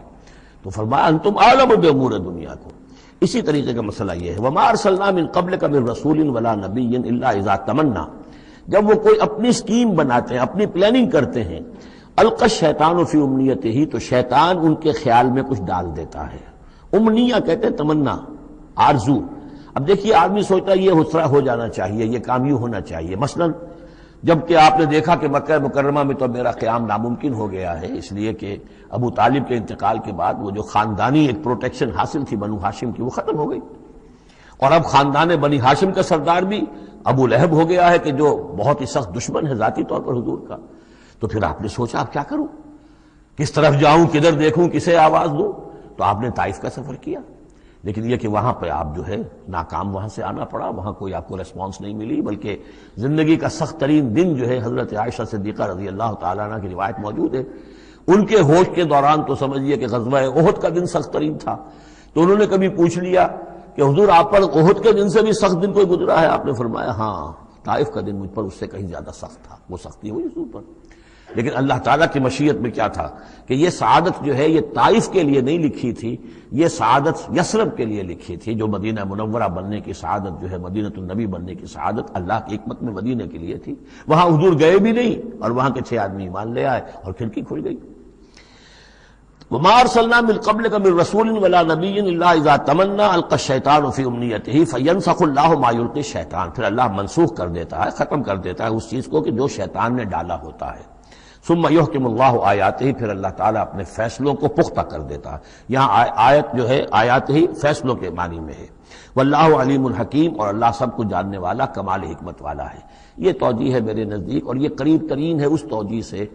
تو فرمایا انتم عالم بامور دنیاکم۔ اسی طریقے کا مسئلہ یہ ہے وما ارسلنا من قبلک من رسول ولا نبی الا اذا تمنا، جب وہ کوئی اپنی اسکیم بناتے ہیں، اپنی پلاننگ کرتے ہیں، القى الشیطان فی امنیتہ، تو شیطان ان کے خیال میں کچھ ڈال دیتا ہے۔ امنیہ کہتے ہیں تمنا، آرزو۔ اب دیکھیے آدمی سوچتا ہے یہ حسرہ ہو جانا چاہیے، یہ کام یوں ہونا چاہیے، مثلا جبکہ آپ نے دیکھا کہ مکہ مکرمہ میں تو میرا قیام ناممکن ہو گیا ہے، اس لیے کہ ابو طالب کے انتقال کے بعد وہ جو خاندانی ایک پروٹیکشن حاصل تھی بنو ہاشم کی، وہ ختم ہو گئی، اور اب خاندان بنی ہاشم کا سردار بھی ابو لہب ہو گیا ہے کہ جو بہت ہی سخت دشمن ہے ذاتی طور پر حضور کا۔ تو پھر آپ نے سوچا اب کیا کروں، کس طرف جاؤں، کدھر دیکھوں، کسے آواز دوں؟ تو آپ نے طائف کا سفر کیا، لیکن یہ کہ وہاں پہ آپ جو ہے ناکام وہاں سے آنا پڑا، وہاں کوئی آپ کو ریسپانس نہیں ملی، بلکہ زندگی کا سخت ترین دن جو ہے حضرت عائشہ صدیقہ رضی اللہ تعالیٰ عنہ کی روایت موجود ہے، ان کے ہوش کے دوران تو سمجھیے کہ غزوہ احد کا دن سخت ترین تھا، تو انہوں نے کبھی پوچھ لیا کہ حضور آپ پر احد کے دن سے بھی سخت دن کوئی گزرا ہے؟ آپ نے فرمایا ہاں، طائف کا دن مجھ پر اس سے کہیں زیادہ سخت تھا، وہ سختی ہوئی حضور پر۔ لیکن اللہ تعالیٰ کی مشیت میں کیا تھا کہ یہ سعادت جو ہے یہ طائف کے لیے نہیں لکھی تھی، یہ سعادت یثرب کے لیے لکھی تھی، جو مدینہ منورہ بننے کی سعادت جو ہے، مدینۃ النبی بننے کی سعادت اللہ کی حکمت میں مدینہ کے لیے تھی۔ وہاں حضور گئے بھی نہیں اور وہاں کے 6 آدمی ایمان لے آئے اور کھڑکی کھل گئی۔ وما ارسلنا من قبلک من رسول ولا نبی الا اذا تمنى القى الشیطان فی امنیتہ فینسخ اللہ ما یلقی الشیطان، پھر اللہ منسوخ کر دیتا ہے، ختم کر دیتا ہے اس چیز کو کہ جو شیطان نے ڈالا ہوتا ہے۔ ثم یحکم اللہ آیاتہ، پھر اللہ تعالیٰ اپنے فیصلوں کو پختہ کر دیتا ہے۔ یہاں آیت جو ہے آیات ہی فیصلوں کے معنی میں ہے۔ واللہ علیم الحکیم، اور اللہ سب کو جاننے والا کمال حکمت والا ہے۔ یہ توجیہ ہے میرے نزدیک، اور یہ قریب ترین ہے اس توجیہ سے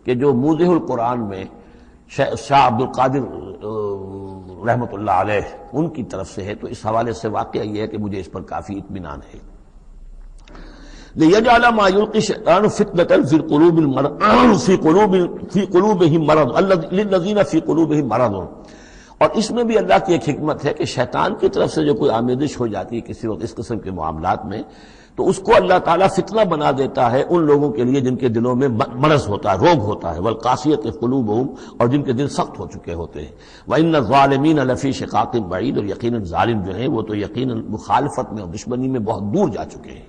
کہ جو موضح القرآن میں شاہ عبد القادر رحمۃ اللہ علیہ ان کی طرف سے ہے، تو اس حوالے سے واقعہ یہ ہے کہ مجھے اس پر کافی اطمینان ہے۔ لِيَجْعَلَ مَا يُلْقِي الشَّيْطَانُ فِتْنَةً فِي قُلُوبِهِمْ مَرَضٌ لِلَّذِينَ فِي قُلُوبِهِمْ مَرَضٌ، اور اس میں بھی اللہ کی ایک حکمت ہے کہ شیطان کی طرف سے جو کوئی آمیزش ہو جاتی ہے کسی وقت اس قسم کے معاملات میں، تو اس کو اللہ تعالیٰ فتنہ بنا دیتا ہے ان لوگوں کے لیے جن کے دلوں میں مرض ہوتا ہے، روگ ہوتا ہے، وَالْقَاسِيَةِ قُلُوبُهُمْ، اور جن کے دل سخت ہو چکے ہوتے ہیں۔ وَإِنَّ الظَّالِمِينَ لَفِي شِقَاقٍ بَعِيدٍ، اور یقیناً ظالم جو ہیں وہ تو یقیناً مخالفت میں اور دشمنی میں بہت دور جا چکے ہیں۔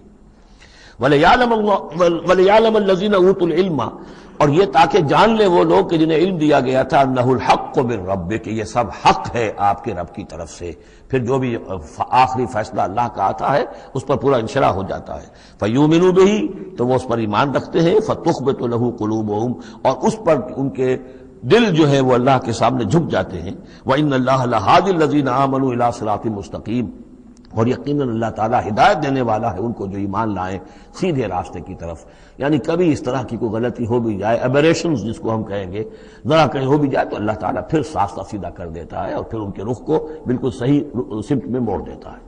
وَلِيَعْلَمَ الَّذِينَ أُوتُوا الْعِلْمَ، اور یہ تاکہ جان لے وہ لوگ کہ جنہیں علم دیا گیا تھا، أَنَّهُ الْحَقُّ مِن رَّبِّكَ، کہ یہ سب حق ہے آپ کے رب کی طرف سے۔ پھر جو بھی آخری فیصلہ اللہ کا آتا ہے اس پر پورا انشراح ہو جاتا ہے۔ فَيُؤْمِنُوا بِهِ، تو وہ اس پر ایمان رکھتے ہیں، فَتُخْبِتُ لَهُ قُلُوبُهُمْ، اور اس پر ان کے دل جو ہے وہ اللہ کے سامنے جھک جاتے ہیں۔ وَإِنَّ اللَّهَ لَهَادِ الَّذِينَ آمَنُوا إِلَىٰ صِرَاطٍ مُسْتَقِيمٍ، اور یقیناً اللہ تعالیٰ ہدایت دینے والا ہے ان کو جو ایمان لائیں سیدھے راستے کی طرف۔ یعنی کبھی اس طرح کی کوئی غلطی ہو بھی جائے، ایبریشنز جس کو ہم کہیں گے، ذرا کہیں ہو بھی جائے تو اللہ تعالیٰ پھر راستہ سیدھا کر دیتا ہے اور پھر ان کے رخ کو بالکل صحیح سمت میں موڑ دیتا ہے۔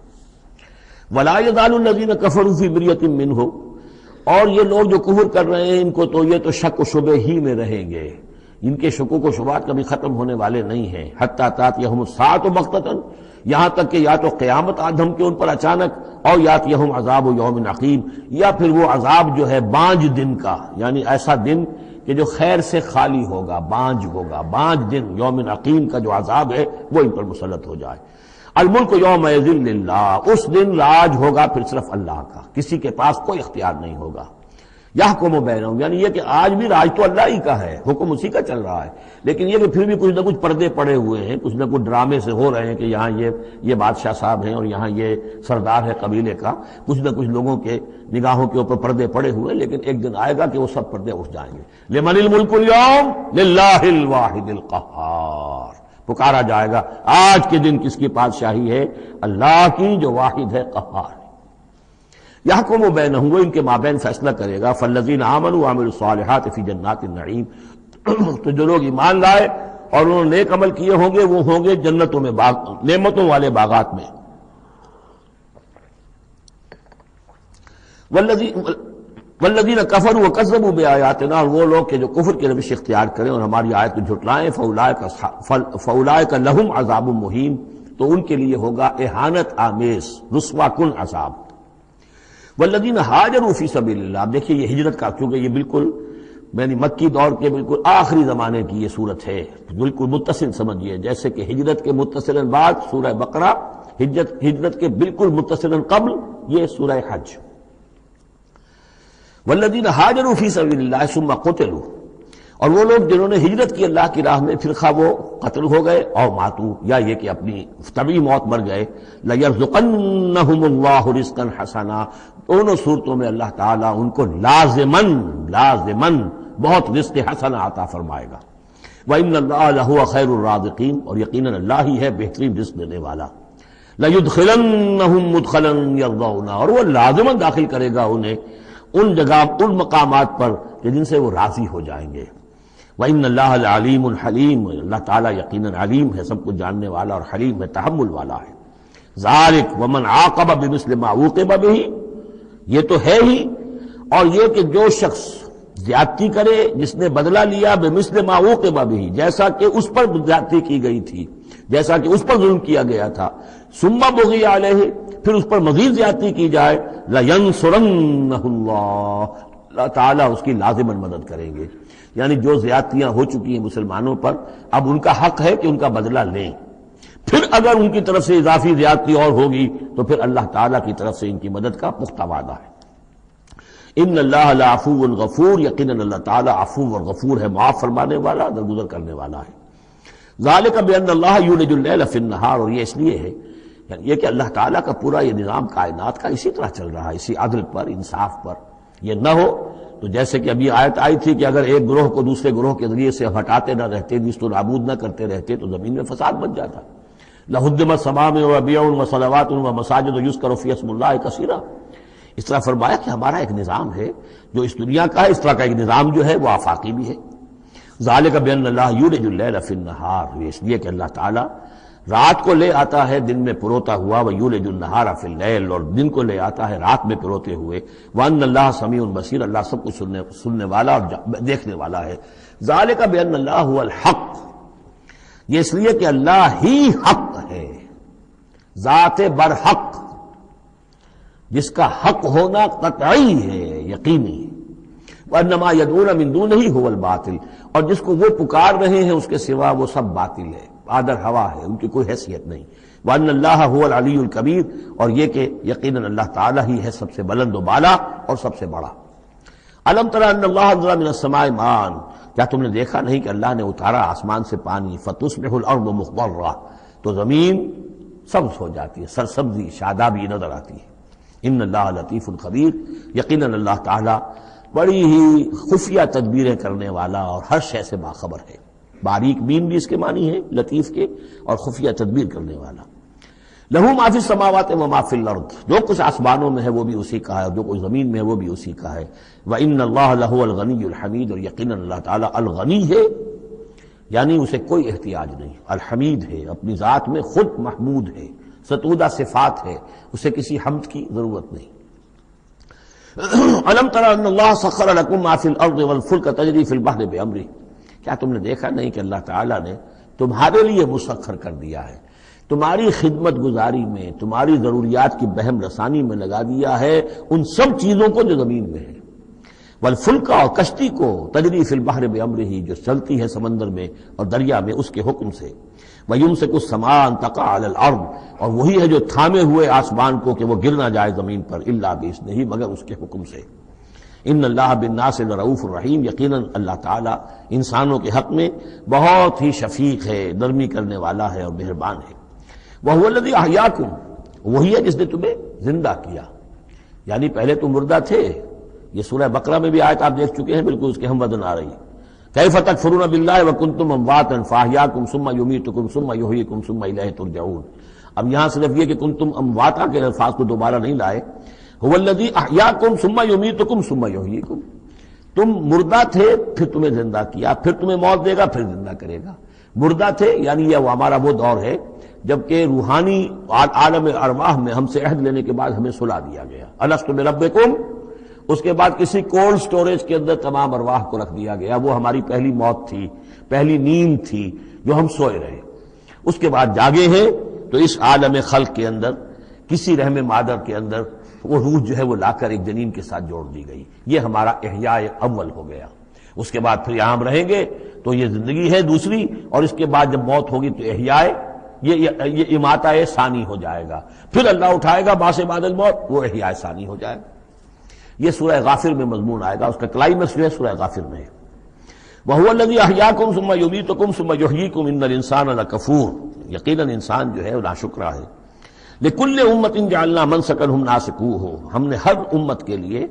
وَلَا يَزَالُ الَّذِينَ كَفَرُوا فِي مِرْيَةٍ مِّنْهُ، اور یہ لوگ جو کفر کر رہے ہیں ان کو تو یہ تو شک و شبہ ہی میں رہیں گے، ان کے شکوک و شبہات کبھی ختم ہونے والے نہیں ہیں۔ حَتَّىٰ تَأْتِيَهُمُ السَّاعَةُ بَغْتَةً، یہاں تک کہ یا تو قیامت آ دھمکے ان پر اچانک، اور یاتیہم عذاب یوم عقیم، یا پھر وہ عذاب جو ہے بانج دن کا، یعنی ایسا دن کہ جو خیر سے خالی ہوگا، بانج ہوگا، بانج دن یوم عقیم کا جو عذاب ہے وہ ان پر مسلط ہو جائے۔ الملک یومئذ للہ، اس دن راج ہوگا پھر صرف اللہ کا، کسی کے پاس کوئی اختیار نہیں ہوگا۔ یحکم بینہم، یعنی یہ کہ آج بھی راج تو اللہ ہی کا ہے، حکم اسی کا چل رہا ہے، لیکن یہ کہ پھر بھی کچھ نہ کچھ پردے پڑے ہوئے ہیں، کچھ نہ کچھ ڈرامے سے ہو رہے ہیں کہ یہاں یہ بادشاہ صاحب ہیں اور یہاں یہ سردار ہے قبیلے کا، کچھ نہ کچھ لوگوں کے نگاہوں کے اوپر پردے پڑے ہوئے، لیکن ایک دن آئے گا کہ وہ سب پردے اٹھ جائیں گے۔ لمن الملک اليوم للہ الواحد القہار، پکارا جائے گا آج کے دن کس کی بادشاہی ہے؟ اللہ کی جو واحد ہے، قہار۔ یحکم بینہم، وہ ان کے مابین فیصلہ کرے گا۔ فالذین آمنوا وعملوا الصالحات فی جنات النعیم، تو جو لوگ ایمان لائے اور انہوں نے نیک عمل کیے ہوں گے وہ ہوں گے جنتوں میں، نعمتوں والے باغات میں۔ والذین کفروا وکذبوا بآیاتنا، اور وہ لوگ کہ جو کفر کی روش اختیار کریں اور ہماری آیت کو جھٹلائیں، فاولئک لہم عذاب مہین، تو ان کے لیے ہوگا اہانت آمیز رسوا کن عذاب۔ والذین ہاجروا فی سبیل اللہ، اب دیکھیے یہ ہجرت کا، کیونکہ یہ بالکل یعنی مکی دور کے بالکل آخری زمانے کی یہ صورت ہے، بالکل متصل سمجھیے، جیسے کہ ہجرت کے متصلاً بعد سورہ بقرہ، ہجرت کے بالکل متصلاً قبل یہ سورہ حج۔ والذین ہاجروا فی سبیل اللہ ثم قتلوا، اور وہ لوگ جنہوں نے ہجرت کی اللہ کی راہ میں، پھر خواہ وہ قتل ہو گئے اور ماتوا، یا یہ کہ اپنی طبعی موت مر گئے، لَيَرْزُقَنَّهُمُ اللَّهُ رِزْقًا حَسَنًا، دونوں صورتوں میں اللہ تعالیٰ ان کو لازماً بہت رزق حسن عطا فرمائے گا۔ وَإِنَّ اللَّهَ لَهُوَ خَيْرُ الرَّازِقِينَ، اور یقیناً اللہ ہی ہے بہترین رزق دینے والا۔ لَيُدْخِلَنَّهُمْ مُدْخَلًا يَرْضَوْنَ، اور وہ لازماً داخل کرے گا انہیں ان جگہ، ان مقامات پر کہ جن سے وہ راضی ہو جائیں گے۔ وَإِنَّ اللَّهَ لَعَلِيمٌ حَلِيمٌ، اللہ تعالیٰ یقیناً علیم ہے، سب کچھ جاننے والا، اور حلیم ہے، تحمل والا ہے۔ ذَلِكَ وَمَنْ عَاقَبَ بِمِثْلِ مَا عُوقِبَ بِهِ، یہ تو ہے ہی، اور یہ کہ جو شخص زیادتی کرے، جس نے بدلہ لیا بِمِثْلِ مَا عُوقِبَ بِهِ، جیسا کہ اس پر زیادتی کی گئی تھی، جیسا کہ اس پر ظلم کیا گیا تھا، ثُمَّ بُغِيَ عَلَيْهِ، پھر اس پر مزید زیادتی کی جائے، لَيَنْصُرَنَّهُ اللَّهُ، اللہ تعالیٰ اس کی لازماً مدد کریں گے۔ یعنی جو زیادتیاں ہو چکی ہیں مسلمانوں پر، اب ان کا حق ہے کہ ان کا بدلہ لیں، پھر اگر ان کی طرف سے اضافی زیادتی اور ہوگی تو پھر اللہ تعالیٰ کی طرف سے ان کی مدد کا پختہ وعدہ ہے۔ ان اللہ لعفو غفور، یقیناً اللہ تعالیٰ عفو اور غفور ہے، معاف فرمانے والا، درگزر کرنے والا ہے۔ ذالک بان اللہ یولج اللیل فی النہار، اور یہ اس لیے ہے، یعنی یہ کہ اللہ تعالیٰ کا پورا یہ نظام کائنات کا اسی طرح چل رہا ہے، اسی عدل پر، انصاف پر۔ یہ نہ ہو تو جیسے کہ ابھی آیت آئی تھی کہ اگر ایک گروہ کو دوسرے گروہ کے ذریعے سے ہٹاتے نہ رہتے، نیست و نابود نہ کرتے رہتے، تو زمین میں فساد بن جاتا۔ لَهُدِّمَتْ صَوَامِعُ وَبِيَعٌ وَصَلَوَاتٌ وَمَسَاجِدُ يُذْكَرُ فِيهَا اسْمُ اللَّهِ كَثِيرًا، اس طرح فرمایا کہ ہمارا ایک نظام ہے جو اس دنیا کا ہے، اس طرح کا ایک نظام جو ہے وہ آفاقی بھی ہے۔ ذَلِكَ بِأَنَّ اللَّهَ يُولِجُ اللَّيْلَ فِي النَّهَارِ، یہ اس لیے کہ اللہ تعالیٰ رات کو لے آتا ہے دن میں پروتا ہوا، وَيُولِجُ النَّهَارَ فِي اللَّيْلِ، اور دن کو لے آتا ہے رات میں پروتے ہوئے، وَأَنَّ اللَّهَ سَمِيعٌ بَصِيرٌ، اللہ سب کچھ سننے والا اور دیکھنے والا ہے۔ ذَلِكَ بِأَنَّ اللَّهَ هُوَ الْحَقُّ، یہ اس لیے کہ اللہ ہی حق ہے، ذات برحق، جس کا حق ہونا قطعی ہے، یقینی۔ وَأَنَّ مَا يَدْعُونَ مِن دُونِهِ هُوَ الْبَاطِلُ، اور جس کو وہ پکار رہے ہیں اس کے سوا وہ سب باطل ہے، آدر ہوا ہے، ان کی کوئی حیثیت نہیں۔ وَأَنَّ اللَّهَ هُوَ الْعَلِيُّ الْكَبِيرُ، اور یہ کہ یقیناً اللہ تعالیٰ ہی ہے سب سے بلند و بالا اور سب سے بڑا۔ أَلَمْ تَرَ أَنَّ اللَّهَ أَنزَلَ مِنَ السَّمَاءِ مَاءً، کیا تم نے دیکھا نہیں کہ اللہ نے اتارا آسمان سے پانی، فَتُصْبِحُ الْأَرْضُ مُخْضَرَّةً، تو زمین سبز ہو جاتی ہے، سرسبزی شادابی نظر آتی ہے۔ ان اللہ لطیف خبیر، یقیناً اللہ تعالیٰ بڑی ہی خفیہ تدبیریں کرنے والا اور ہر شے سے باخبر ہے۔ باریک بین بھی اس کے معنی ہے لطیف کے، اور خفیہ تدبیر کرنے والا۔ لہو ما فی السماوات و ما فی الارض، جو کچھ آسمانوں میں ہے وہ بھی اسی کا ہے، اور جو کچھ زمین میں ہے وہ بھی اسی کا ہے۔ وان اللہ لہو الغنی الحمید، اور یقیناً اللہ تعالیٰ الغنی ہے، یعنی اسے کوئی احتیاج نہیں، الحمید ہے، اپنی ذات میں خود محمود ہے، ستودہ صفات ہے، اسے کسی حمد کی ضرورت نہیں۔ الم تر ان اللہ سخر لکم ما فی الارض والفلک تجری فی البحر بامرہ، کیا تم نے دیکھا نہیں کہ اللہ تعالیٰ نے تمہارے لیے مسخر کر دیا ہے، تمہاری خدمت گزاری میں، تمہاری ضروریات کی بہم رسانی میں لگا دیا ہے ان سب چیزوں کو جو زمین میں ہے، والفلک، اور کشتی کو، تجری فی البحر بامرہ، جو چلتی ہے سمندر میں اور دریا میں اس کے حکم سے، وَيُمْسِكُ السَّمَاءَ أَن تَقَعَ عَلَى الْأَرْضِ، اور وہی ہے جو تھامے ہوئے آسمان کو کہ وہ گر نہ جائے زمین پر، إِلَّا بِإِذْنِهِ، مگر اس کے حکم سے۔ ان اللہ بالناس لرؤوف الرحیم، یقیناً اللہ تعالیٰ انسانوں کے حق میں بہت ہی شفیق ہے، نرمی کرنے والا ہے اور مہربان ہے۔ وَهُوَ الَّذِي أَحْيَاكُمْ، وہی ہے جس نے تمہیں زندہ کیا، یعنی پہلے تم مردہ تھے۔ یہ سورہ بقرہ میں بھی آیت آپ دیکھ چکے ہیں، بالکل اس کے ہم وزن آ رہی ہے۔ کیف تکفرون باللہ وکنتم امواتا فاحیاکم ثم یمیتکم ثم یحییکم ثم الیہ ترجعون۔ اب یہاں صرف یہ کہ کنتم امواتا کے الفاظ کو دوبارہ نہیں لائے، هو الذی احیاکم ثم یمیتکم ثم یحییکم، تم مردہ تھے پھر تمہیں زندہ کیا، پھر تمہیں موت دے گا، پھر زندہ کرے گا۔ مردہ تھے یعنی یہ ہمارا وہ دور ہے جبکہ روحانی عالم ارواح میں ہم سے عہد لینے کے بعد ہمیں سلا دیا گیا، الست بربکم، اس کے بعد کسی کولڈ سٹوریج کے اندر تمام ارواح کو رکھ دیا گیا، وہ ہماری پہلی موت تھی، پہلی نیند تھی جو ہم سوئے رہے۔ اس کے بعد جاگے ہیں تو اس عالم خلق کے اندر کسی رحم مادر کے اندر وہ روح جو ہے وہ لا کر ایک جنین کے ساتھ جوڑ دی گئی، یہ ہمارا احیاء اول ہو گیا۔ اس کے بعد پھر یہاں ہم رہیں گے تو یہ زندگی ہے دوسری، اور اس کے بعد جب موت ہوگی تو احیاء یہ اماتہ ثانی ہو جائے گا، پھر اللہ اٹھائے گا بعد الموت، وہ احیاء ثانی ہو جائے گا۔ یہ سورہ غافر میں مضمون آئے گا، اس کا کلائمیکس جو ہے سورہ غافر میں ہے۔ وَهُوَ الَّذِي أَحْيَاكُمْ ثُمَّ يُمِيتُكُمْ ثُمَّ يُحْيِيكُمْ إِنَّ الْإِنسَانَ لَكَفُورٌ، یقیناً انسان جو ہے وہ ناشکرا ہے۔ لِكُلِّ أُمَّةٍ جَعَلْنَا مَنْسَكًا هُمْ نَاسِكُوهُ، ہم نے ہر امت کے لیے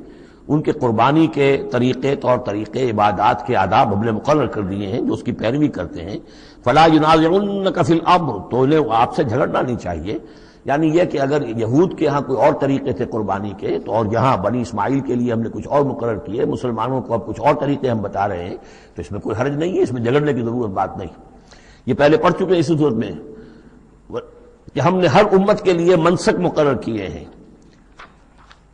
ان کے قربانی کے طریقے، طور طریقے، عبادات کے آداب ہم نے مقرر کر دیے ہیں جو اس کی پیروی کرتے ہیں۔ فَلَا يُنَازِعُنَّكَ فِي الْأَمْرِ، تو انہیں آپ سے جھگڑنا نہیں چاہیے، یعنی یہ کہ اگر یہود کے ہاں کوئی اور طریقے تھے قربانی کے، تو اور یہاں بنی اسماعیل کے لیے ہم نے کچھ اور مقرر کیے، مسلمانوں کو اب کچھ اور طریقے ہم بتا رہے ہیں، تو اس میں کوئی حرج نہیں ہے، اس میں جھگڑنے کی ضرورت بات نہیں۔ یہ پہلے پڑھ چکے اسی صورت میں کہ ہم نے ہر امت کے لیے منسک مقرر کیے ہیں۔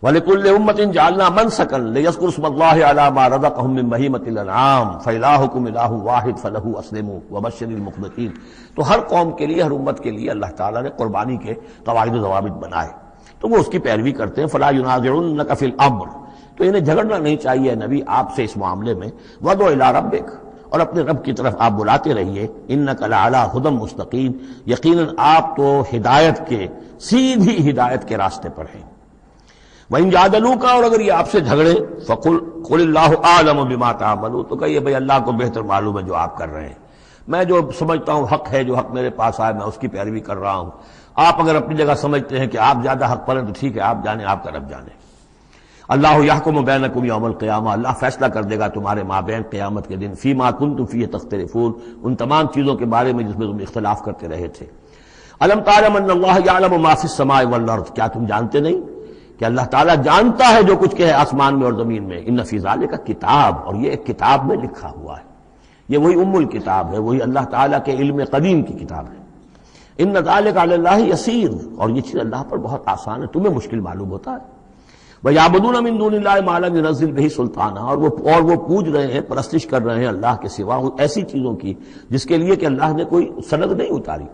وَلِكُلِّ أُمَّةٍ جَعَلْنَا مَنْسَكًا لِيَذْكُرُوا اسْمَ اللَّهِ عَلَىٰ مَا رَزَقَهُم مِّن بَهِيمَةِ الْأَنْعَامِ فَإِلَٰهُكُمْ إِلَٰهٌ وَاحِدٌ فَلَهُ أَسْلِمُوا وَبَشِّرِ الْمُخْبِتِينَ، تو ہر قوم کے لیے، ہر امت کے لیے اللہ تعالیٰ نے قربانی کے قواعد و ضوابط بنائے، تو وہ اس کی پیروی کرتے ہیں۔ فَلَا يُنَازِعُنَّكَ فِي الْأَمْرِ، تو انہیں جھگڑنا نہیں چاہیے نبی آپ سے اس معاملے میں۔ وَادْعُ إِلَىٰ رَبِّكَ، اور اپنے رب کی طرف آپ بلاتے رہیے۔ إِنَّكَ لَعَلَىٰ هُدًى مُسْتَقِيمٍ، یقیناً آپ تو ہدایت کے، سیدھی ہدایت کے راستے پر ہیں۔ وَإِن جَادَلُوكَ، اور اگر یہ آپ سے جھگڑے، فَقُلِ اللَّهُ أَعْلَمُ بِمَا تَعْمَلُونَ، تو کہیے بھئی اللہ کو بہتر معلوم ہے جو آپ کر رہے ہیں، میں جو سمجھتا ہوں حق ہے، جو حق میرے پاس آئے میں اس کی پیروی کر رہا ہوں، آپ اگر اپنی جگہ سمجھتے ہیں کہ آپ زیادہ حق پر ہیں تو ٹھیک ہے، آپ جانیں، آپ کا رب جانے۔ اللہ یحکم بینکم یوم القیامہ، اللہ فیصلہ کر دے گا تمہارے مابین قیامت کے دن، فیما کنتم فیہ تختلفون، ان تمام چیزوں کے بارے میں جس میں تم اختلاف کرتے رہے تھے۔ الم تعلم ان اللہ یعلم ما فی السماء والارض، کیا تم جانتے نہیں کہ اللہ تعالیٰ جانتا ہے جو کچھ کہ ہے آسمان میں اور زمین میں۔ ان فی ذالک کتاب، اور یہ ایک کتاب میں لکھا ہوا ہے، یہ وہی ام الکتاب ہے، وہی اللہ تعالیٰ کے علم قدیم کی کتاب ہے۔ ان ذالک علی اللہ یسیر، اور یہ چیز اللہ پر بہت آسان ہے، تمہیں مشکل معلوم ہوتا ہے۔ وَيَعْبُدُونَ مِن دُونِ اللَّهِ مَا لَمْ يُنَزِّلْ بِهِ سُلْطَانًا، اور وہ پوج رہے ہیں، پرستش کر رہے ہیں اللہ کے سوا ایسی چیزوں کی جس کے لیے کہ اللہ نے کوئی سند نہیں اتاری،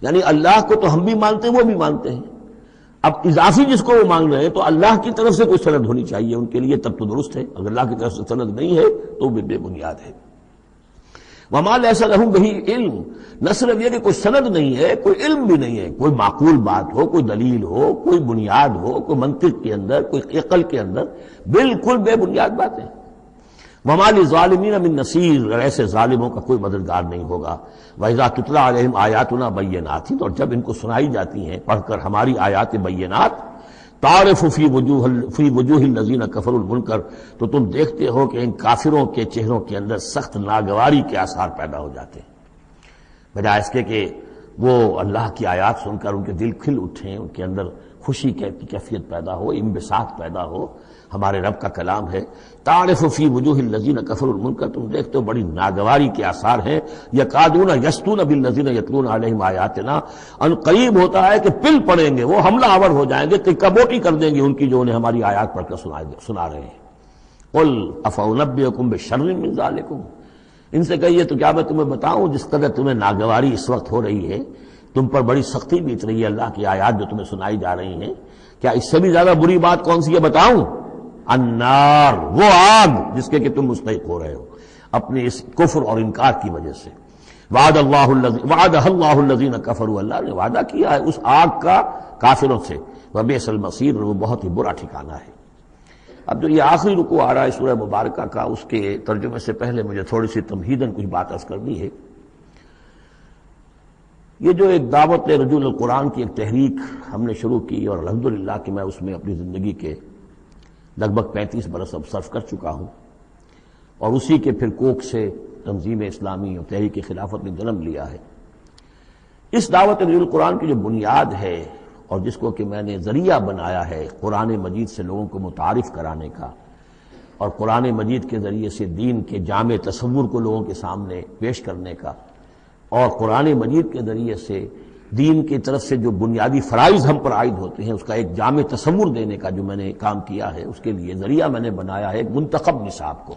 یعنی اللہ کو تو ہم بھی مانتے ہیں، وہ بھی مانتے ہیں، اب اضافی جس کو وہ مانگ رہے ہیں تو اللہ کی طرف سے کوئی سند ہونی چاہیے ان کے لیے، تب تو درست ہے، اگر اللہ کی طرف سے سند نہیں ہے تو وہ بے بنیاد ہے۔ وَمَا لَيْسَ لَهُم بِهِ علم، نہ صرف یہ کہ کوئی سند نہیں ہے، کوئی علم بھی نہیں ہے، کوئی معقول بات ہو، کوئی دلیل ہو، کوئی بنیاد ہو، کوئی منطق کے اندر، کوئی عقل کے اندر، بالکل بے بنیاد باتیں۔ وَمَا لِلظَّالِمِينَ مِن نَصِيرٍ، اور ایسے ظالموں کا کوئی مددگار نہیں ہوگا۔ وَإِذَا تُتْلَىٰ عَلَيْهِمْ آيَاتُنَا بَيِّنَاتٍ، اور جب ان کو سنائی جاتی ہیں پڑھ کر ہماری آیات بینات، تعرف فی وجوہ الذین کفروا المنکر، تو تم دیکھتے ہو کہ ان کافروں کے چہروں کے اندر سخت ناگواری کے آثار پیدا ہو جاتے ہیں، بجائے اس کے کہ وہ اللہ کی آیات سن کر ان کے دل کھل اٹھیں، ان کے اندر خوشی کی کیفیت پیدا ہو، انبساط پیدا ہو۔ ہمارے رب کا کلام ہے، تعرف فی وجوہ الذین کفروا المنکر، تم دیکھتے ہو بڑی ناگواری کے آثار ہیں۔ یکادون یسطون بالذین یتلون علیہم آیاتنا، ان قریب ہوتا ہے کہ پل پڑیں گے، وہ حملہ آور ہو جائیں گے، کبوٹی کر دیں گے ان کی جو انہیں ہماری آیات پڑھ کر سنا رہے ہیں۔ قل افانبئکم بشر من ذالکم، ان سے کہیے تو کیا میں تمہیں بتاؤں جس قدر تمہیں ناگواری اس وقت ہو رہی ہے، تم پر بڑی سختی بیت رہی ہے اللہ کی آیات جو تمہیں سنائی جا رہی ہیں، کیا اس سے بھی زیادہ بری بات کون سی ہے بتاؤں؟ النار، وہ آگ جس کے کہ تم مستحق ہو رہے ہو اپنے اس کفر اور انکار کی وجہ سے۔ وعدہ اللہ الذین کفروا، اللہ نے وعدہ کیا ہے اس آگ کا کافروں سے، وبئس المصیر، وہ بہت ہی برا ٹھکانہ ہے۔ اب جو یہ آخری رکوع آ رہا ہے سورہ مبارکہ کا، اس کے ترجمے سے پہلے مجھے تھوڑی سی تمہیداً کچھ بات عرض کرنی ہے۔ یہ جو ایک دعوت رجوع القرآن کی ایک تحریک ہم نے شروع کی، اور الحمدللہ کہ میں اس میں اپنی زندگی کے لگ بھگ 35 برس اب صرف کر چکا ہوں، اور اسی کے پھر کوکھ سے تنظیم اسلامی اور تحریک خلافت نے جنم لیا ہے۔ اس دعوت رجوع القرآن کی جو بنیاد ہے اور جس کو کہ میں نے ذریعہ بنایا ہے قرآن مجید سے لوگوں کو متعارف کرانے کا، اور قرآن مجید کے ذریعے سے دین کے جامع تصور کو لوگوں کے سامنے پیش کرنے کا، اور قرآن مجید کے ذریعے سے دین کی طرف سے جو بنیادی فرائض ہم پر عائد ہوتے ہیں اس کا ایک جامع تصور دینے کا جو میں نے کام کیا ہے، اس کے لیے ذریعہ میں نے بنایا ہے ایک منتخب نصاب کو،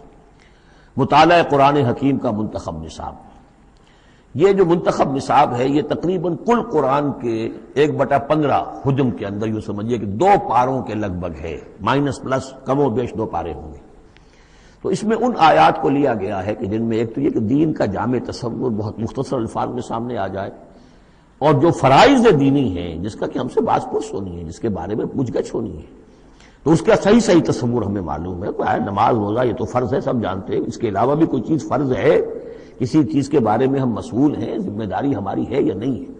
مطالعہ قرآن حکیم کا منتخب نصاب۔ یہ جو منتخب نصاب ہے یہ تقریباً کل قرآن کے 1/15 حجم کے اندر یوں سمجھیے کہ 2 پاروں کے لگ بھگ ہے، مائنس پلس کم و بیش 2 پارے ہوں گے۔ تو اس میں ان آیات کو لیا گیا ہے کہ جن میں ایک تو یہ کہ دین کا جامع تصور بہت مختصر الفاظ میں سامنے آ جائے، اور جو فرائض دینی ہیں جس کا کہ ہم سے باز پرس ہونی ہے، جس کے بارے میں پوچھ گچھ ہونی ہے، تو اس کا صحیح صحیح تصور ہمیں معلوم ہے کہ نماز روزہ یہ تو فرض ہے، سب جانتے ہیں، اس کے علاوہ بھی کوئی چیز فرض ہے، کسی چیز کے بارے میں ہم مسئول ہیں، ذمہ داری ہماری ہے یا نہیں ہے۔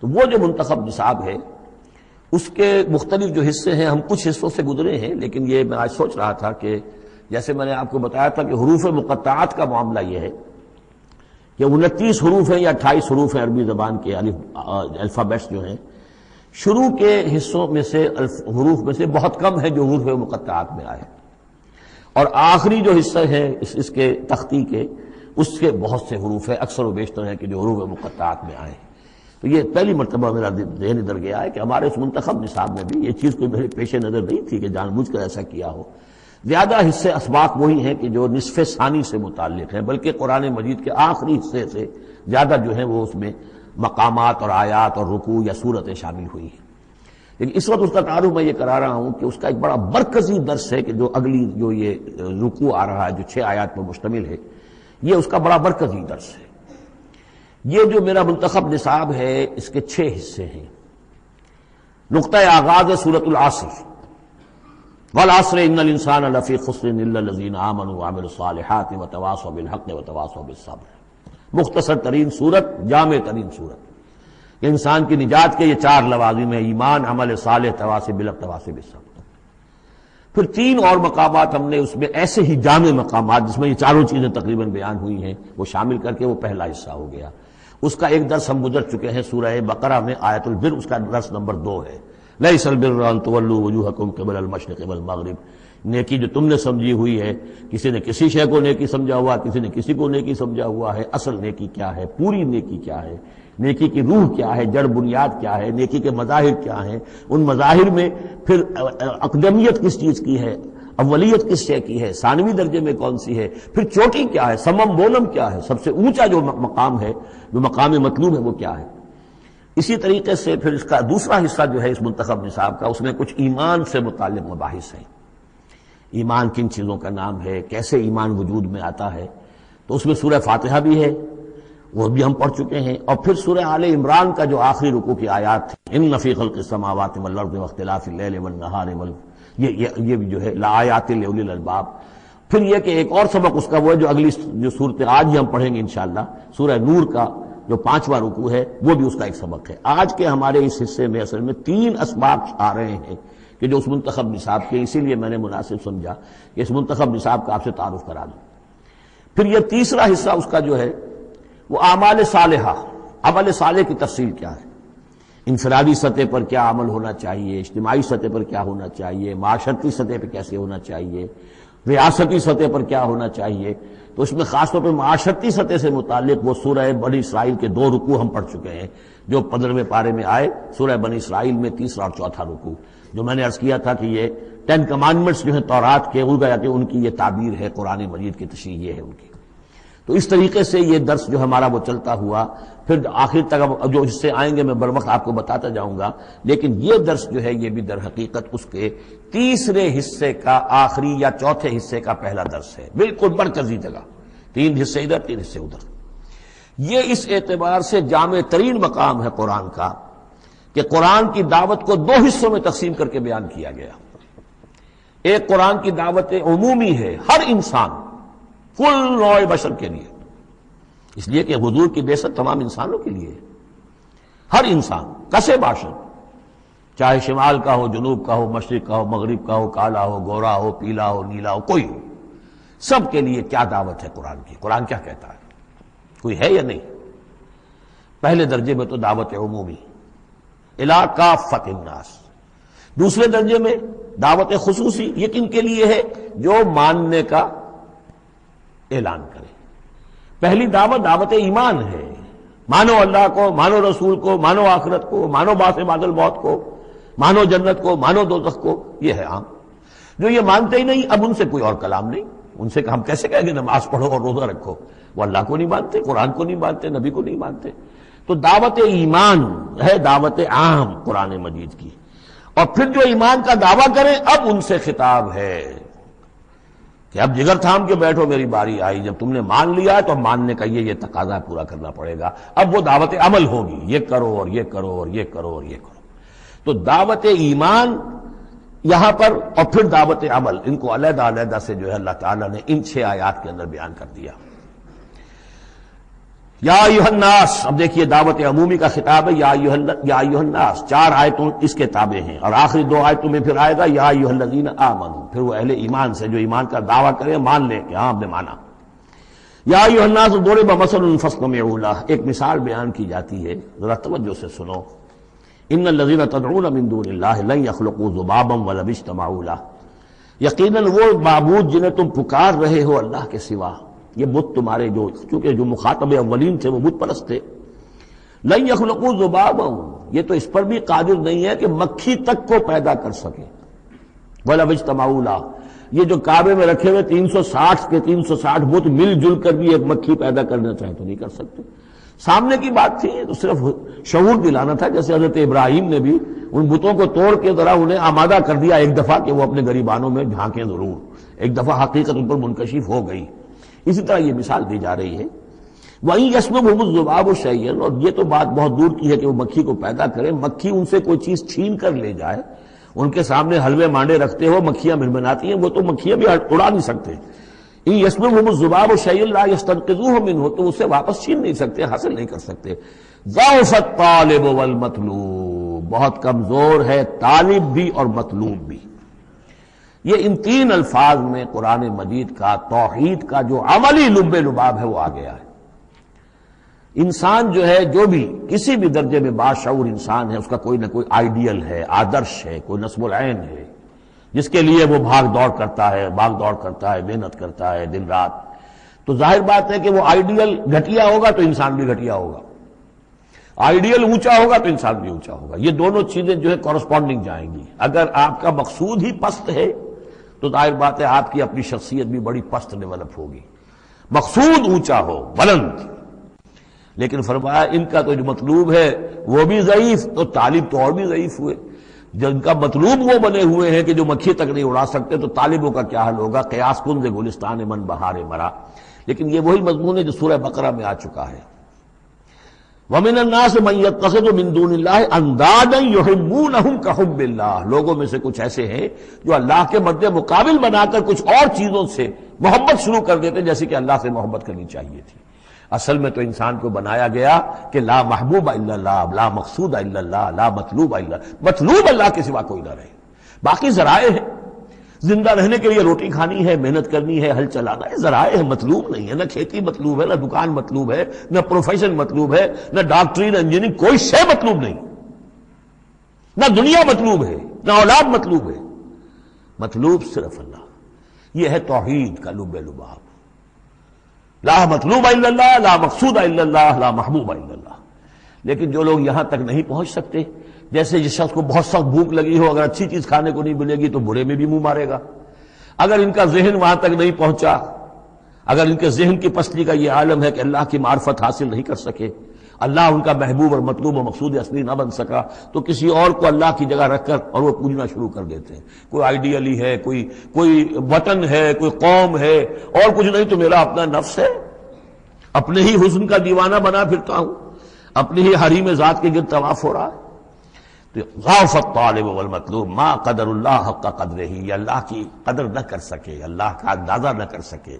تو وہ جو منتخب نصاب ہے اس کے مختلف جو حصے ہیں، ہم کچھ حصوں سے گزرے ہیں، لیکن یہ میں آج سوچ رہا تھا کہ جیسے میں نے آپ کو بتایا تھا کہ حروف مقطعات کا معاملہ یہ ہے کہ 29 حروف ہیں یا 28 حروف ہیں عربی زبان کے الفابیٹس جو ہیں، شروع کے حصوں میں سے حروف میں سے بہت کم ہے جو حروف مقطعات میں آئے، اور آخری جو حصہ ہے اس کے تختی کے، اس کے بہت سے حروف ہیں، اکثر و بیشتر ہیں کہ جو حروف مقطعات میں آئے ہیں۔ تو یہ پہلی مرتبہ میرا ذہن ادھر گیا ہے کہ ہمارے اس منتخب نصاب میں بھی یہ چیز کوئی میرے پیش نظر نہیں تھی کہ جان بوجھ کر ایسا کیا ہو۔ زیادہ حصے اسباق وہی ہیں کہ جو نصف ثانی سے متعلق ہیں، بلکہ قرآن مجید کے آخری حصے سے زیادہ جو ہے وہ اس میں مقامات اور آیات اور رکوع یا صورتیں شامل ہوئی ہیں۔ لیکن اس وقت اس کا تعارف میں یہ کرا رہا ہوں کہ اس کا ایک بڑا مرکزی درس ہے کہ جو اگلی جو یہ رکوع آ رہا ہے جو 6 آیات پر مشتمل ہے، یہ اس کا بڑا مرکزی درس ہے۔ یہ جو میرا منتخب نصاب ہے اس کے 6 حصے ہیں۔ نقطہ آغاز ہے سورۃ العصر، والعصر ان الانسان لفی خسر الا الذین آمنوا وعملوا الصالحات وتواصوا بالحق وتواصوا بالصبر۔ مختصر ترین صورت، جامع ترین صورت۔ انسان کی نجات کے یہ 4 لوازم ہیں: ایمان، عمل صالح، تواصی بالحق، تواصی بالصبر۔ پھر 3 اور مقامات ہم نے اس میں ایسے ہی جامع مقامات جس میں یہ چاروں چیزیں تقریباً بیان ہوئی ہیں وہ شامل کر کے وہ پہلا حصہ ہو گیا۔ اس کا ایک درس ہم گزر چکے ہیں سورہ بقرہ میں، آیت البر، اس کا درس نمبر 2 ہے۔ لیس البر ان تولوا وجوہکم قبل المشرق والمغرب۔ نیکی جو تم نے سمجھی ہوئی ہے، کسی نے کسی شے کو نیکی سمجھا ہوا، کسی نے کسی کو نیکی سمجھا ہوا ہے۔ اصل نیکی کیا ہے، پوری نیکی کیا ہے، نیکی کی روح کیا ہے، جڑ بنیاد کیا ہے، نیکی کے مظاہر کیا ہیں، ان مظاہر میں پھر اقدمیت کس چیز کی ہے، اولیت کس شے کی ہے، ثانوی درجے میں کون سی ہے، پھر چوٹی کیا ہے، سمم بولم کیا ہے، سب سے اونچا جو مقام ہے، جو مقام مطلوب ہے وہ کیا ہے۔ اسی طریقے سے پھر اس کا دوسرا حصہ جو ہے اس منتخب نصاب کا، اس میں کچھ ایمان سے متعلق مباحث ہیں۔ ایمان کن چیزوں کا نام ہے، کیسے ایمان وجود میں آتا ہے، تو اس میں سورہ فاتحہ بھی ہے، وہ بھی ہم پڑھ چکے ہیں، اور پھر سورہ آل عمران کا جو آخری رکوع کی آیات تھی، ان فی خلق السماوات والارض واختلاف اللیل والنہار یہ بھی جو ہے لآیات لأولی الالباب۔ پھر یہ کہ ایک اور سبق اس کا وہ ہے جو اگلی جو صورت آج ہی ہم پڑھیں گے انشاءاللہ، سورہ نور کا جو 5واں رکوع ہے وہ بھی اس کا ایک سبق ہے۔ آج کے ہمارے اس حصے میں اصل میں 3 اسباق آ رہے ہیں کہ جو اس منتخب نصاب کے، اسی لیے میں نے مناسب سمجھا کہ اس منتخب نصاب کا آپ سے تعارف کرا دوں۔ پھر یہ تیسرا حصہ اس کا جو ہے وہ اعمال صالحہ، عمل صالح کی تفصیل کیا ہے، انفرادی سطح پر کیا عمل ہونا چاہیے، اجتماعی سطح پر کیا ہونا چاہیے، معاشرتی سطح پہ کیسے ہونا چاہیے، ریاستی سطح پر کیا ہونا چاہیے۔ تو اس میں خاص طور پہ معاشرتی سطح سے متعلق وہ سورہ بنی اسرائیل کے 2 رکوع ہم پڑھ چکے ہیں جو 15ویں پارے میں آئے، سورہ بنی اسرائیل میں 3 اور 4 رکوع، جو میں نے عرض کیا تھا کہ یہ 10 کمانڈمنٹس جو ہیں تورات کے، ان کی یہ تعبیر ہے، قرآن مجید کی تشریح یہ ہے ان کی۔ تو اس طریقے سے یہ درس جو ہمارا وہ چلتا ہوا، پھر آخر تک اب جو حصے آئیں گے میں بر وقت آپ کو بتاتا جاؤں گا، لیکن یہ درس جو ہے یہ بھی در حقیقت اس کے تیسرے حصے کا آخری یا چوتھے حصے کا پہلا درس ہے، بالکل مرکزی جگہ، 3 حصے ادھر 3 حصے ادھر۔ یہ اس اعتبار سے جامع ترین مقام ہے قرآن کا کہ قرآن کی دعوت کو 2 حصوں میں تقسیم کر کے بیان کیا گیا۔ ایک قرآن کی دعوت عمومی ہے، ہر انسان، کل نوع بشر کے لیے، اس لیے کہ حضور کی بعثت تمام انسانوں کے لیے، ہر انسان کسے باشد، چاہے شمال کا ہو، جنوب کا ہو، مشرق کا ہو، مغرب کا ہو، کالا ہو، گورا ہو، پیلا ہو، نیلا ہو، کوئی ہو، سب کے لیے کیا دعوت ہے قرآن کی، قرآن کیا کہتا ہے، کوئی ہے یا نہیں؟ پہلے درجے میں تو دعوت عمومی، الی کافۃ الناس۔ دوسرے درجے میں دعوت خصوصی، یہ کن کے لیے ہے؟ جو ماننے کا اعلان کرے۔ پہلی دعوت دعوت ایمان ہے، مانو اللہ کو، مانو رسول کو، مانو آخرت کو، مانو بعث بعد الموت کو، مانو جنت کو، مانو دوزخ کو، یہ ہے عام۔ جو یہ مانتے ہی نہیں، اب ان سے کوئی اور کلام نہیں، ان سے ہم کیسے کہیں گے نماز پڑھو اور روزہ رکھو، وہ اللہ کو نہیں مانتے، قرآن کو نہیں مانتے، نبی کو نہیں مانتے۔ تو دعوت ایمان ہے دعوت عام قرآن مجید کی، اور پھر جو ایمان کا دعویٰ کریں اب ان سے خطاب ہے کہ اب جگر تھام کے بیٹھو، میری باری آئی، جب تم نے مان لیا تو ماننے کا یہ تقاضا پورا کرنا پڑے گا، اب وہ دعوت عمل ہوگی، یہ کرو اور یہ کرو اور یہ کرو اور یہ کرو۔ تو دعوت ایمان یہاں پر اور پھر دعوت عمل، ان کو علیحدہ علیحدہ سے جو ہے اللہ تعالیٰ نے ان 6 آیات کے اندر بیان کر دیا۔ یا ایھا الناس، اب دیکھیے دعوت عمومی کا خطاب ہے، یا ایھا الناس، 4 آیتوں اس کے تابع ہیں، اور آخری 2 آیتوں میں پھر آئے گا یا ایھا الذین آمنوا، پھر وہ اہل ایمان سے جو ایمان کا دعویٰ کریں مان لیں کہ ہاں ہم نے مانا۔ یا ایھا الناس ضرب مثل فاستمعوا لہ، ایک مثال بیان کی جاتی ہے، ذرا توجہ سے سنو۔ ان الذین تدعون من دون اللہ لن یخلقوا ذبابا ولو اجتمعوا لہ، یقیناً وہ معبود جنہیں تم پکار رہے ہو اللہ کے سوا، یہ بت تمہارے چونکہ جو مخاطب اولین تھے وہ بت پرست تھے، لن یخلقوا ذبابا، یہ تو اس پر بھی قادر نہیں ہے کہ مکھی تک کو پیدا کر سکے، ولو اجتمعوا لہ، یہ جو کعبے میں رکھے ہوئے 360 کے 360 بت مل جل کر بھی ایک مکھی پیدا کرنا چاہیں تو نہیں کر سکتے۔ سامنے کی بات تھی تو صرف شعور دلانا تھا، جیسے حضرت ابراہیم نے بھی ان بتوں کو توڑ کے ذرا انہیں آمادہ کر دیا ایک دفعہ کہ وہ اپنے گریبانوں میں جھانکیں ضرور، ایک دفعہ حقیقت ان پر منکشف ہو گئی۔ اسی طرح یہ مثال دی جا رہی ہے، وَإِن يَسْلُبْهُمُ الذُّبَابُ شَيْئًا، اور یہ تو بات بہت دور کی ہے کہ وہ مکھی کو پیدا کرے، مکھی ان سے کوئی چیز چھین کر لے جائے، ان کے سامنے حلوے مانڈے رکھتے ہو مکھیاں بنبناتی ہیں، وہ تو مکھیاں بھی اڑا نہیں سکتے۔ إِن يَسْلُبْهُمُ الذُّبَابُ شَيْئًا لَا يَسْتَنقِذُوهُ مِنْهُ، تو اسے واپس چھین نہیں سکتے، حاصل نہیں کر سکتے۔ ضعف الطالب والمطلوب، بہت کمزور ہے طالب بھی اور مطلوب بھی۔ یہ ان 3 الفاظ میں قرآن مجید کا توحید کا جو عملی لب لباب ہے وہ آ گیا ہے۔ انسان جو ہے، جو بھی کسی بھی درجے میں باشعور انسان ہے، اس کا کوئی نہ کوئی آئیڈیل ہے، آدرش ہے، کوئی نصب العین ہے جس کے لیے وہ بھاگ دوڑ کرتا ہے، محنت کرتا ہے دن رات۔ تو ظاہر بات ہے کہ وہ آئیڈیل گھٹیا ہوگا تو انسان بھی گھٹیا ہوگا، آئیڈیل اونچا ہوگا تو انسان بھی اونچا ہوگا۔ یہ دونوں چیزیں جو ہے کورسپونڈنگ جائیں گی۔ اگر آپ کا مقصود ہی پست ہے تو ظاہر بات ہے آپ کی اپنی شخصیت بھی بڑی پست ڈیولپ ہوگی، مقصود اونچا ہو، بلند۔ لیکن فرمایا ان کا تو جو مطلوب ہے وہ بھی ضعیف، تو طالب تو اور بھی ضعیف ہوئے۔ جن کا مطلوب وہ بنے ہوئے ہیں کہ جو مکھی تک نہیں اڑا سکتے، تو طالبوں کا کیا حال ہوگا؟ قیاس کن سے گلستان من بہار مرا۔ لیکن یہ وہی مضمون ہے جو سورہ بقرہ میں آ چکا ہے۔ وَمِنَ النَّاسِ مَن يَتَّخِذُ مِن دُونِ اللَّهِ أَندَادًا يُحِبُّونَهُمْ كَحُبِّ اللَّهِ، لوگوں میں سے کچھ ایسے ہیں جو اللہ کے مد مقابل بنا کر کچھ اور چیزوں سے محبت شروع کر دیتے جیسے کہ اللہ سے محبت کرنی چاہیے تھی۔ اصل میں تو انسان کو بنایا گیا کہ لا محبوب الا اللہ، لا مقصود الا اللہ، لا مطلوب الا اللہ، مطلوب اللہ کے سوا کوئی نہ رہے، باقی ذرائع ہیں۔ زندہ رہنے کے لیے روٹی کھانی ہے، محنت کرنی ہے، ہل چلانا ہے، ذرائع ہے، مطلوب نہیں ہے۔ نہ کھیتی مطلوب ہے، نہ دکان مطلوب ہے، نہ پروفیشن مطلوب ہے، نہ ڈاکٹری، نہ انجینئرنگ، کوئی شے مطلوب نہیں، نہ دنیا مطلوب ہے، نہ اولاد مطلوب ہے، مطلوب صرف اللہ۔ یہ ہے توحید کا لب لباب، لا مطلوب الا اللہ، لا مقصود الا اللہ، لا محبوب الا اللہ۔ لیکن جو لوگ یہاں تک نہیں پہنچ سکتے، جیسے جس شخص کو بہت سخت بھوک لگی ہو، اگر اچھی چیز کھانے کو نہیں ملے گی تو برے میں بھی منہ مارے گا۔ اگر ان کا ذہن وہاں تک نہیں پہنچا، اگر ان کے ذہن کی پستی کا یہ عالم ہے کہ اللہ کی معرفت حاصل نہیں کر سکے، اللہ ان کا محبوب اور مطلوب و مقصود اصلی نہ بن سکا، تو کسی اور کو اللہ کی جگہ رکھ کر اور وہ پوجنا شروع کر دیتے ہیں۔ کوئی آئیڈیلی ہے، کوئی وطن ہے، کوئی قوم ہے، اور کچھ نہیں تو میرا اپنا نفس ہے، اپنے ہی حسن کا دیوانہ بنا پھرتا ہوں، اپنی ہی حریم ذات کے گرد طواف ہو رہا ہے۔ تو ضعف الطالب والمطلوب ما قدر اللہ حق قدرہ، یہ اللہ کی قدر نہ کر سکے، اللہ کا اندازہ نہ کر سکے،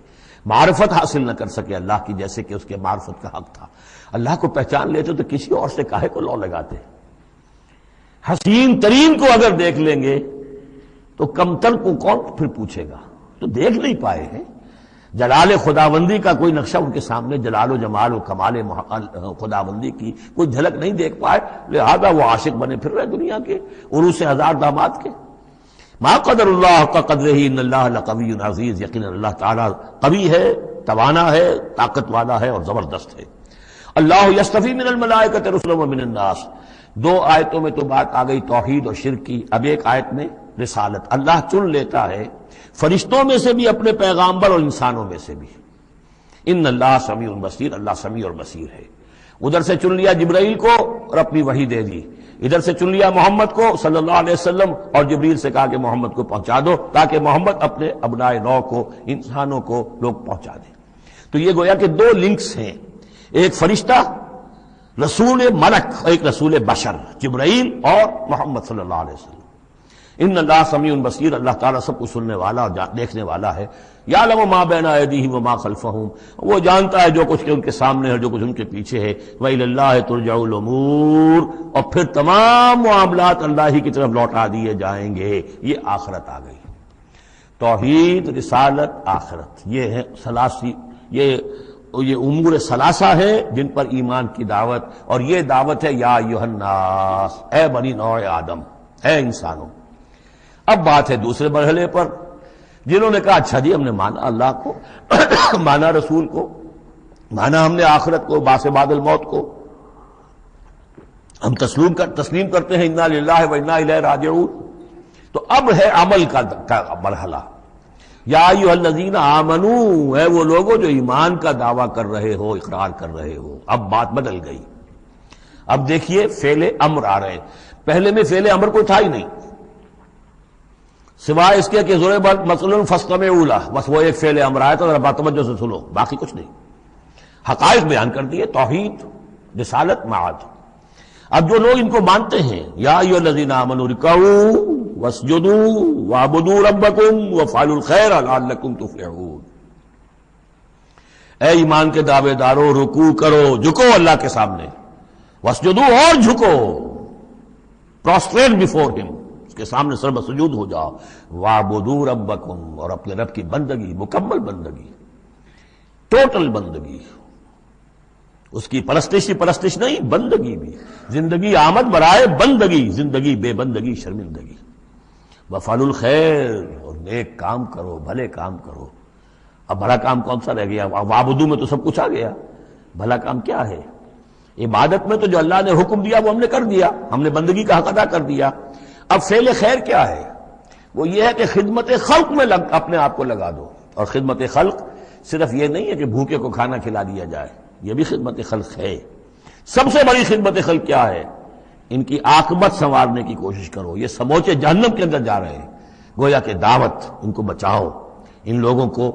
معرفت حاصل نہ کر سکے اللہ کی، جیسے کہ اس کے معرفت کا حق تھا۔ اللہ کو پہچان لیتے تو کسی اور سے کاہے کو لو لگاتے؟ حسین ترین کو اگر دیکھ لیں گے تو کمتر کو کون پھر پوچھے گا؟ تو دیکھ نہیں پائے ہیں جلال خداوندی کا کوئی نقشہ ان کے سامنے، جلال و جمال و کمال خداوندی کی کوئی جھلک نہیں دیکھ پائے، لہذا وہ عاشق بنے پھر رہے دنیا کے عروس ہزار داماد کے۔ ما قدر اللہ کا قدرہ ان اللہ لقوی عزیز، یقینا اللہ تعالیٰ قوی ہے، توانا ہے، طاقت والا ہے اور زبردست ہے۔ اللہ یصطفی من الملائکۃ رسلا ومن الناس، 2 آیتوں میں تو بات آ گئی توحید اور شرک کی، اب ایک آیت میں رسالت۔ اللہ چن لیتا ہے فرشتوں میں سے بھی اپنے پیغامبر اور انسانوں میں سے بھی۔ ان اللہ سمیع بصیر، اللہ سمیع اور بصیر ہے۔ ادھر سے چن لیا جبرائیل کو اور اپنی وحی دے دی، ادھر سے چن لیا محمد کو صلی اللہ علیہ وسلم اور جبریل سے کہا کہ محمد کو پہنچا دو، تاکہ محمد اپنے ابنائے نو کو، انسانوں کو لوگ پہنچا دیں۔ تو یہ گویا کہ 2 لنکس ہیں، ایک فرشتہ رسول ملک، ایک رسول بشر جبرائیل اور محمد صلی اللہ علیہ وسلم۔ ان اللہ سمیع بصیر، اللہ تعالیٰ سب کچھ سننے والا اور دیکھنے والا ہے. یعلم ما بین ایدیہم وما خلفہم، وہ جانتا ہے جو کچھ ان کے سامنے ہے جو کچھ ان کے پیچھے ہے. وإلی اللہ ترجع الامور، اور پھر تمام معاملات اللہ ہی کی طرف لوٹا دیے جائیں گے. یہ آخرت آ گئی. توحید، رسالت، آخرت، یہ ہے ثلاثی، یہ امور ثلاثہ ہے جن پر ایمان کی دعوت. اور یہ دعوت ہے یا ایھا الناس، اے بنی نوع آدم، اے انسانوں. اب بات ہے دوسرے مرحلے پر، جنہوں نے کہا اچھا جی ہم نے مانا اللہ کو، مانا رسول کو، مانا ہم نے آخرت کو، بعث بعد الموت کو، ہم تسلیم کرتے ہیں انا للہ و انا الیہ راجعون. تو اب ہے عمل کا مرحلہ. یا ایھا الذین آمنو، اے وہ لوگوں جو ایمان کا دعویٰ کر رہے ہو، اقرار کر رہے ہو. اب بات بدل گئی. اب دیکھیے فعل امر آ رہے ہیں. پہلے میں فعل امر کوئی تھا ہی نہیں، سوائے اس کے کہ ضرب مثلا فاستمعوا لہ، بس وہ ایک فعل امر آیا تھا، ذرا توجہ سے سنو، باقی کچھ نہیں. حقائق بیان کر دیے، توحید، رسالت، معاد. اب جو لوگ ان کو مانتے ہیں، یا ایھا الذین آمنوا ارکعوا واسجدوا واعبدوا ربکم وافعلوا الخیر لعلکم تفلحون. اے ایمان کے دعوے دارو، رکوع کرو، جھکو اللہ کے سامنے، واسجدوا، اور جھکو، پروسٹریٹ بیفور ہم، اس کے سامنے سر سجود ہو جاؤ. واعبدوا ربکم، اور اپنے رب کی بندگی، مکمل بندگی، ٹوٹل بندگی، اس کی پرستش نہیں، بندگی بھی. زندگی آمد برائے بندگی، زندگی بے بندگی شرمندگی. وفعلوا الخیر، اور نیک کام کرو، بھلے کام کرو. اب بھلا کام کون سا رہ گیا؟ وعبدوا میں تو سب کچھ آ گیا. بھلا کام کیا ہے؟ عبادت میں تو جو اللہ نے حکم دیا وہ ہم نے کر دیا، ہم نے بندگی کا حق ادا کر دیا. اب فعل خیر کیا ہے؟ وہ یہ ہے کہ خدمت خلق میں اپنے آپ کو لگا دو. اور خدمت خلق صرف یہ نہیں ہے کہ بھوکے کو کھانا کھلا دیا جائے، یہ بھی خدمت خلق ہے. سب سے بڑی خدمت خلق کیا ہے؟ ان کی عاقبت سنوارنے کی کوشش کرو. یہ سموچے جہنم کے اندر جا رہے ہیں، گویا کہ دعوت، ان کو بچاؤ. ان لوگوں کو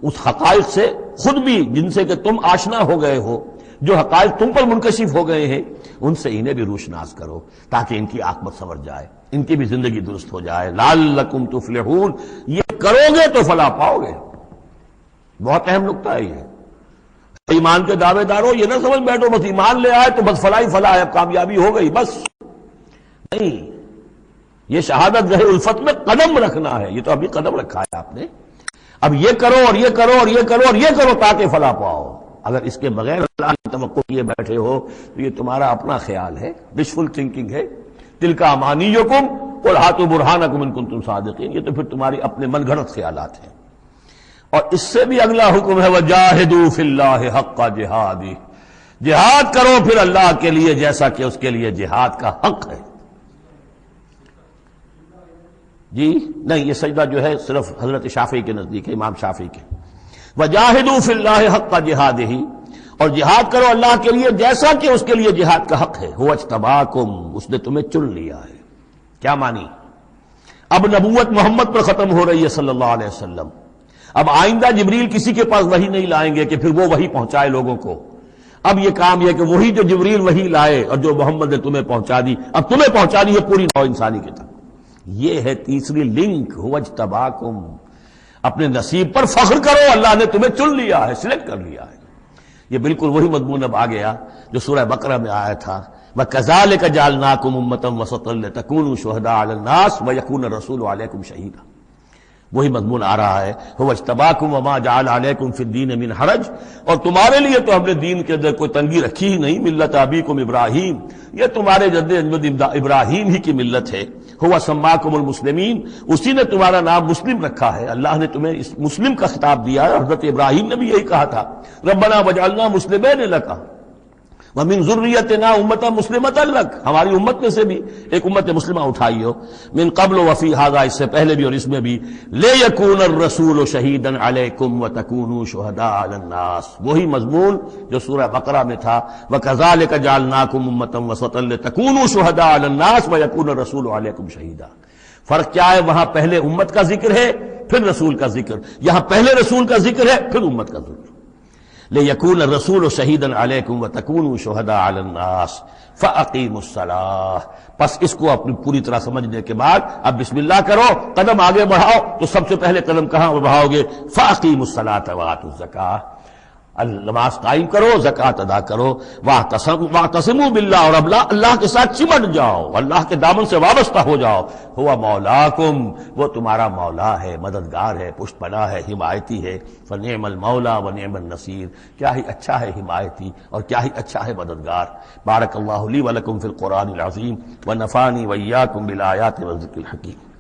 اس حقائق سے خود بھی جن سے کہ تم آشنا ہو گئے ہو، جو حقائق تم پر منکشف ہو گئے ہیں، ان سے انہیں بھی روشناس کرو تاکہ ان کی عاقبت سنور جائے، ان کی بھی زندگی درست ہو جائے. لعلکم تفلحون، یہ کرو گے تو فلاح پاؤ گے. بہت اہم نکتہ ہے یہ. ایمان کے دعوے دارو، یہ نہ سمجھ بیٹھو بس ایمان لے آئے تو بس فلاح ہی فلاح ہے، اب کامیابی ہو گئی، بس نہیں. یہ شہادت گاہ الفت میں قدم رکھنا ہے. یہ تو ابھی قدم رکھا ہے آپ نے. اب یہ کرو اور یہ کرو اور یہ کرو اور یہ کرو تاکہ فلاح پاؤ. اگر اس کے بغیر اللہ کی توقع کیے بیٹھے ہو تو یہ تمہارا اپنا خیال ہے، وشفل تھنکنگ ہے. تلک امانیکم قل ہاتوا برہانکم ان کنتم صادقین. یہ تو پھر تمہاری اپنے من گھڑت خیالات ہیں. اور اس سے بھی اگلا حکم ہے وجاہدوا فی اللہ حق جہادہ، جہاد کرو پھر اللہ کے لیے جیسا کہ اس کے لیے جہاد کا حق ہے. جی نہیں، یہ سجدہ جو ہے صرف حضرت شافعی کے نزدیک ہے، امام شافعی کے. وجاہدوا فی اللہ حق جہادہ، اور جہاد کرو اللہ کے لیے جیسا کہ اس کے لیے جہاد کا حق ہے. هو اجتباکم، اس نے تمہیں چن لیا ہے. کیا مانی؟ اب نبوت محمد پر ختم ہو رہی ہے صلی اللہ علیہ وسلم. اب آئندہ جبریل کسی کے پاس وحی نہیں لائیں گے کہ پھر وہ وحی پہنچائے لوگوں کو. اب یہ کام یہ کہ وہی جو جبریل وحی لائے اور جو محمد نے تمہیں پہنچا دی، اب تمہیں پہنچا دی ہے پوری نوع انسانی کی طرف. یہ ہے تیسری لنک، هو اجتباکم. اپنے نصیب پر فخر کرو، اللہ نے تمہیں چن لیا ہے، سلیکٹ کر لیا ہے. یہ بالکل وہی مضمون اب آ گیا جو سورہ بقرہ میں آیا تھا، وَكَذَلِكَ جَعَلْنَاكُمْ أُمَّةً وَسَطًا لِتَكُونُوا شُهَدَاءَ عَلَى النَّاسِ وَيَكُونَ الرَّسُولُ عَلَيْكُمْ شَهِيدًا. وہی مضمون آ رہا ہے، هو اجتباکم وما جعل علیکم فی الدین من حرج. اور تمہارے لیے تو ہم نے دین کے اندر کوئی تنگی رکھی ہی نہیں. ملت ابیکم ابراہیم، یہ تمہارے جد ابراہیم ہی کی ملت ہے. هو سماکم المسلمین، اسی نے تمہارا نام مسلم رکھا ہے. اللہ نے تمہیں اس مسلم کا خطاب دیا ہے. حضرت ابراہیم نے بھی یہی کہا تھا، ربنا وجعلنا مسلمین لک ومن ذریتنا امة مسلمة لک، ہماری امت میں سے بھی ایک امت مسلمہ اٹھائی ہو. من قبل وفی ھذا، اس سے پہلے بھی اور اس میں بھی. لیکون الرسول شہیدا علیکم وتکونوا شہداء علی الناس، وہی مضمون جو سورہ بقرہ میں تھا، وکذالک جعلناکم امة وسطا لتکونوا شہداء علی الناس ویکون الرسول علیکم شہیدا. فرق کیا ہے؟ وہاں پہلے امت کا ذکر ہے پھر رسول کا ذکر، یہاں پہلے رسول کا ذکر ہے پھر امت کا ذکر. لِيَكُونَ الرَّسُولُ شَهِيدًا عَلَيْكُمْ وَتَكُونُوا شُهَدَاءَ عَلَى النَّاسِ فَأَقِیمُوا الصَّلَاةَ۔ پس اس کو اپنی پوری طرح سمجھنے کے بعد اب بسم اللہ کرو، قدم آگے بڑھاؤ، تو سب سے پہلے قدم کہاں بڑھاؤ گے؟ فَأَقِیمُوا الصَّلَاةَ وَآتُوا الزَّکَاةَ، نماز قائم کرو، زکوٰۃ ادا کرو، واعتصموا باللہ، اور اللہ کے ساتھ چمٹ جاؤ، اللہ کے دامن سے وابستہ ہو جاؤ، ہوا مولاکم، وہ تمہارا مولا ہے، مددگار ہے، پشت پناہ ہے، حمایتی ہے، فنعم المولا ونعم النصیر، کیا ہی اچھا ہے حمایتی اور کیا ہی اچھا ہے مددگار۔ بارک اللہ لی ولکم فی القرآن العظیم ونفعنی وإیاکم بالآیات والذکر الحکیم۔